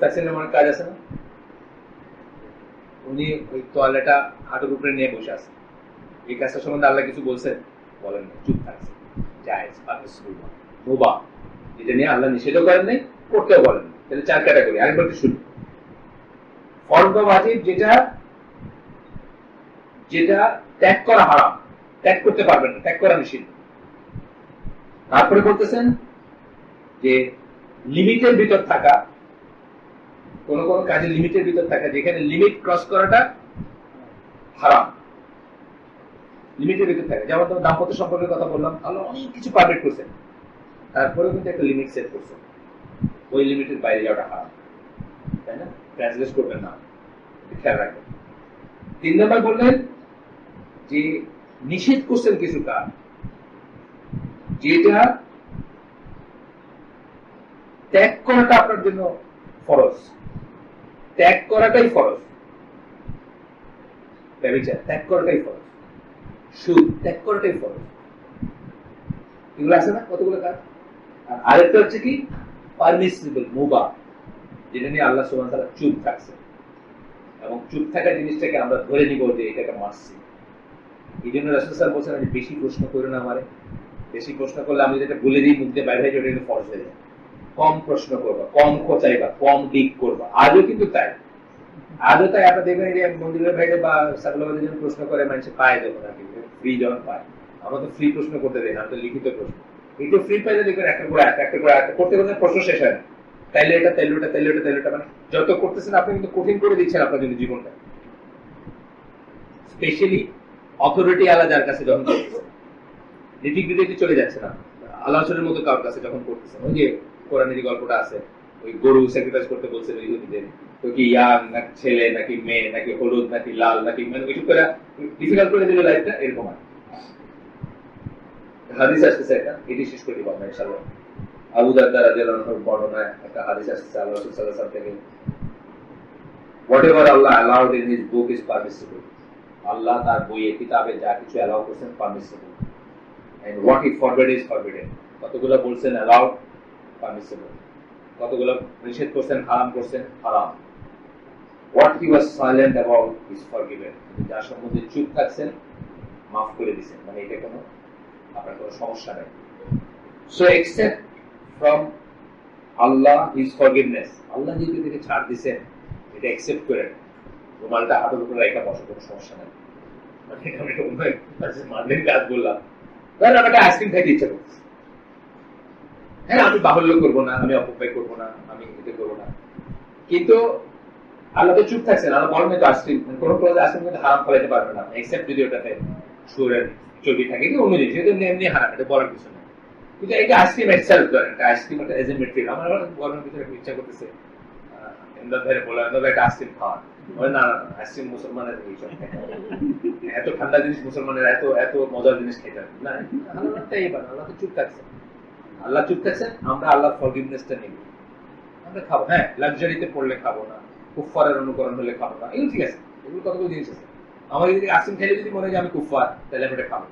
থাকছেন এমন কাজ আছে না, উনি ওই তোয়ালেটা হাঁটুর উপরে নিয়ে বসে আছেন, এই কাজটার সম্বন্ধে আল্লাহ কিছু বলছেন? বলেন না, চুপ থাকছে, জায়েজ, পারমিসিবল, মুবাহ, যেটা নিয়ে আল্লাহ নিষেধও করেন নাই, করতেও বলেন না। তাহলে 4 ক্যাটাগরি। আরেকবার শুনি, ফরজ বা ওয়াজিব যেটা ত্যাগ করা হারাম, ত্যাগ করতে পারবেন না, ত্যাগ করা নিষিদ্ধ। তারপরে বলতেছেন যে লিমিটের ভিতর থাকা, কোন কোন কাজে লিমিটের ভিতর থাকা, যেখানে লিমিট ক্রস করাটা হারাম, লিমিটের ভিতর থাকা। যেমন তোমার দাম্পত্য সম্পর্কের কথা বললাম, আল্লাহ অনেক কিছু পারমিট করছেন, তারপরেও কিন্তু একটা লিমিট সেট করছেন, ওই লিমিটের বাইরে যাওয়াটা হারাম, তাই না? ট্রান্সলেট করবেন না, খেয়াল রাখবেন। 3 নম্বর বললেন যে নিষেধ করছেন কিছু কাজ, যেটা ত্যাগ করাটা আপনার জন্য ফরজ, ত্যাগ করাটাই ফরজ, ব্যভিচার ত্যাগ করাটাই ফরজ, সুদ ত্যাগ করাটাই ফরজ, এগুলো আছে না কতগুলো কাজ। আর আরেকটা হচ্ছে কি পারমিসিবল, মুবাহ, যেটা নিয়ে আল্লাহ সুবহানাহু ওয়া তাআলা চুপ থাকছে, এবং চুপ থাকা জিনিসটাকে আমরা ধরে নিব যে এটাকে মারছি। এই জন্য রাসূল সাল্লাল্লাহু আলাইহি ওয়াসাল্লাম বেশি প্রশ্ন করে না, আমারে বেশি প্রশ্ন করলে আমি যেটা বলে দিই মুখ দিয়ে বাইরে হয়ে যাবে, এটা ফরজ হয়ে যায়। কম প্রশ্ন করবা, কম খোঁচাইবা, কম ডিক করবা। আজও কিন্তু তাই, আপনার দেখবেন যে মন্দিরের বাইরে বা সাকলাবাদের জন্য প্রশ্ন করে মানুষ পায়, যখন আর কি ফ্রি যখন পায়, আমরা তো ফ্রি প্রশ্ন করতে দেই না, আমরা তো লিখিত প্রশ্ন, একটু ফ্রি পাইলে দেখবেন একটা করে করতে করতে প্রশ্ন শেষ হয় না, তাইলে এটা মানে যত করতেছেন আপনি কিন্তু কঠিন করে দিচ্ছেন আপনার জন্য জীবনটা। স্পেশালি অথরিটি আলা যার কাছে যখন করতেছেন, নিটিগ্রিটি চলে যাচ্ছে না, আল্লাহর মতো কারোর কাছে যখন করতেছেন, ওই যে কোরআনের গল্পটা আছে, ওই গরু স্যাক্রিফাইস করতে বলছেন ইহুদিদের, তো কি ইয়াং নাকি ছেলে নাকি মেয়ে নাকি হলুদ নাকি লাল নাকি, মানে ওইসব করে ডিফিকাল্ট করে দিল লাইফটা, এরকম হয়। হাদিস আসতেছে একটা, এটি শেষ করে দিব আমরা ইনশাআল্লাহ। আবু দারদা রাদিয়াল্লাহু আনহুর বর্ণনায় একটা হাদিস আসছে আল্লাহ রাসূল সাল্লাল্লাহু আলাইহি ওয়াসাল্লাম থেকে, whatever Allah allowed in his book is permissible. আল্লাহ তার বইয়ে কিতাবে যা কিছু অ্যালাউ করেছেন permissible, and what he forbade is forbidden. কতগুলো বলছেন allowed, permissible, কতগুলো নিষেধ করছেন, হারাম করছেন, হারাম। What he was silent about is forgiven. যার সম্বন্ধে চুপ থাকছেন, মাফ করে দিয়েছেন, মানে এটা কোনো আপনার কোনো সমস্যা নেই। So except from Allah his forgiveness, আল্লাহ যদি থেকে ছাড় দিয়েছেন, এটা অ্যাকসেপ্ট করেন, রুমালটা হাতের উপরে রেখে বসে, কোনো সমস্যা নেই। মানে আমি মানলেন কাজ বললাম, ধরেন আমাকে আইসক্রিম খাইতে ইচ্ছা করতেছে, হ্যাঁ আমি বাহুল্য করবো না, আমি অপব্যয় করবো না, আমি এটা করবো না, কিন্তু আল্লাহ তো চুপ থাকছেন, আল্লাহ বলেন তো আইসক্রিম কোনো ক্লোজ আইসক্রিম কিন্তু হারাম ফলাইতে পারবে না, এক্সেপ্ট যদি ওটাতে সুরের চর্বি থাকে, কিন্তু অন্য জিনিস এটা এমনি হারাম, এটা বলার কিছু নেই। কিন্তু এটা আইসক্রিম এক্সেপ্ট করেন, আইসক্রিম একটা এজ এ মেটেরিয়াল, আমার গরমের ভিতরে ইচ্ছা করতেছে এমদাদ ভাইরে বলে একটা আইসক্রিম খাওয়ান, না আইসক্রিম মুসলমানের এইসব এত ঠান্ডা জিনিস, মুসলমানের এত এত মজার জিনিস খেতে হবে না, আল্লাহটাই এবার আল্লাহ তো চুপ থাকছেন, আল্লাহ চুপ থাকছেন, আমরা আল্লাহ ফরগিভনেসটা নিব, আমরা খাবো, হ্যাঁ লাক্সারিতে পড়লে খাবো না, কুফফারের অনুকরণ হলে খাবো না, এগুলো ঠিক আছে, এগুলো কতগুলো জিনিস আছে। আমার যদি আইসক্রিম খেলে যদি মনে হয় যে আমি কুফফার, তাহলে আমি এটা খাবো।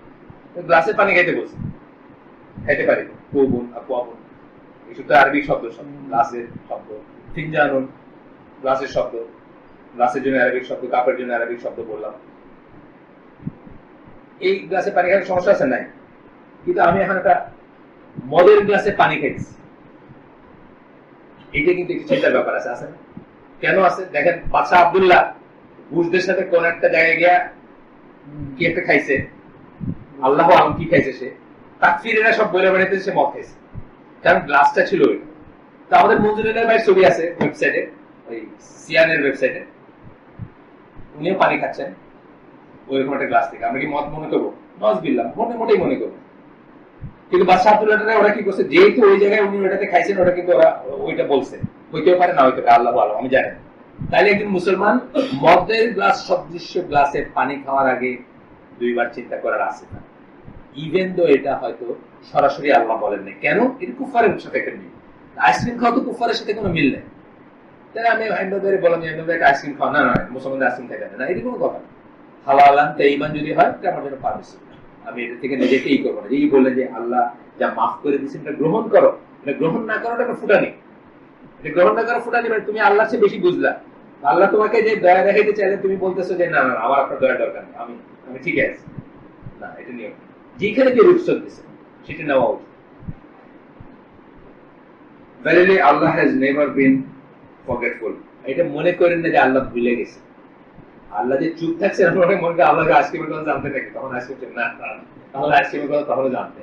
গ্লাসে পানি খাইতে বলছি, খাইতে পারি, কুবুন আকুয়াবুন এইসব তো আরবি শব্দ, সব গ্লাসের শব্দ, ফিনজানুন গ্লাসের শব্দ, গ্লাসের জন্য আরবিক শব্দ, কাপের জন্য আরবিক শব্দ বললাম। এই গ্লাসে পানি খাওয়ার সমস্যা আছে নাই, কিন্তু আমি এখন একটা মদের গ্লাসে পানি খাইছি, এইটা কিন্তু একটু চিন্তার ব্যাপার আছে, আছে না? কেন আছে দেখেন, বাদশাহ আব্দুল্লাহ বুঝদের সাথে কোন একটা জায়গায় গিয়া কি একটা খাইছে, আল্লাহ আলম কি খাইছে, সে তাকফিরেরা সব বইলে বেড়াইতে সে মদ খাইছে, কারণ গ্লাসটা ছিল ওইটা। তো আমাদের মঞ্জুরুল্লাহ ভাইয়ের ছবি আছে ওয়েবসাইটে, ওই সিয়ানের ওয়েবসাইটে, উনিও পানি খাচ্ছেন ওইরকম একটা গ্লাস থেকে। আমরা কি মদ মনে করবো? নজবিল্লাহ, মোটেই মনে করবো। কিন্তু বাদশাহ আব্দুল্লাহ ওরা কি করছে, যেহেতু ওই জায়গায় উনি ওটাতে খাইছেন, ওটা কিন্তু ওরা ওইটা বলছে, হইতেও পারে না হইতে পারে, আল্লাহ আলম, আমি জানি না। তাইলে একজন মুসলমান মদের গ্লাস সদৃশ্য গ্লাসে পানি খাওয়ার আগে দুইবার চিন্তা করার আছে না, ইভেন দো এটা হয়তো সরাসরি আল্লাহ বলেন না। কেন? এটা কুফারের সাথে একটা মিল। আইসক্রিম খাওয়া তো কুফারের সাথে কোনো মিল নেই। তাই আমি হাইন্দাদের বললাম যে একটা আইসক্রিম খাওয়া, না মুসলমানদের আইসক্রিম খাইতে না, এটা কোনো কথা না। হালাল তাইয়িবান যদি হয় এটা আমার জন্য পারমিশন, আমি এটা থেকে নিজেকে ই করবো না। এই বললেন যে আল্লাহ যা মাফ করে দিচ্ছেন এটা গ্রহণ করো, এটা গ্রহণ না করাটা একটা ফুটানি, এটা গ্রহণ না করা ফুটানি, মানে তুমি আল্লাহর চেয়ে বেশি বুঝলা। আল্লাহ তোমাকে যে দয়া দেখাইতে চাইলে তুমি বলতেছো যে না আমার আপনার দয়া দরকার নেই, আমি আমি ঠিক আছে, না এটা নিয়ম। যেখানে যে রুখসত দিচ্ছে সেটা নেওয়া উচিত। Verily Allah has never been forgetful. এটা মনে করেন না যে আল্লাহ ভুলে গেছে। আল্লাহ যে চুপ থাকছে মনে মনে আল্লাহকে আইসক্রিমের কথা জানতে নাকি, তখন আইসক্রিম না, আল্লাহ আইসক্রিমের কথা তখন জানতে।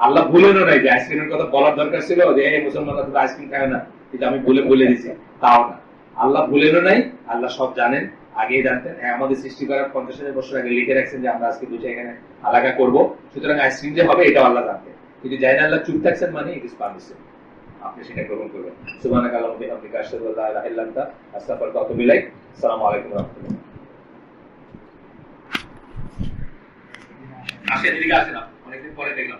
আল্লাহ ভুলেনও নাই যে আইসক্রিমের কথা বলার দরকার ছিল, যে এই মুসলমানরা তোমরা আইসক্রিম খায় না, কিন্তু আমি বলে দিচ্ছি, তাও না। আল্লাহ ভুলেনও নাই, আল্লাহ সব জানেন, আগেই জানতেন। আমাদের সৃষ্টি করার 50,000 বছর আগে লিখে রাখছেন যে আমরা আজকে দুটো এখানে আলাদা করবো, সুতরাং আইসক্রিম যে হবে এটাও আল্লাহ জানতেন। কিন্তু যাই না আল্লাহ চুপ থাকছেন মানে ইট ইজ পারমিশন, আপনি সেটা গ্রহণ করবেন। সুবহানাকা আল্লাহুম্মা ওয়া বিহামদিকা আশহাদু আল্লা ইলাহা ইল্লা আনতা আস্তাগফিরুকা ওয়া আতুবু ইলাইক। আসসালামু আলাইকুম ওয়া রাহমাতুল্লাহ। আসেন, এদিকে আসেন, অনেকদিন পরে দেখলাম।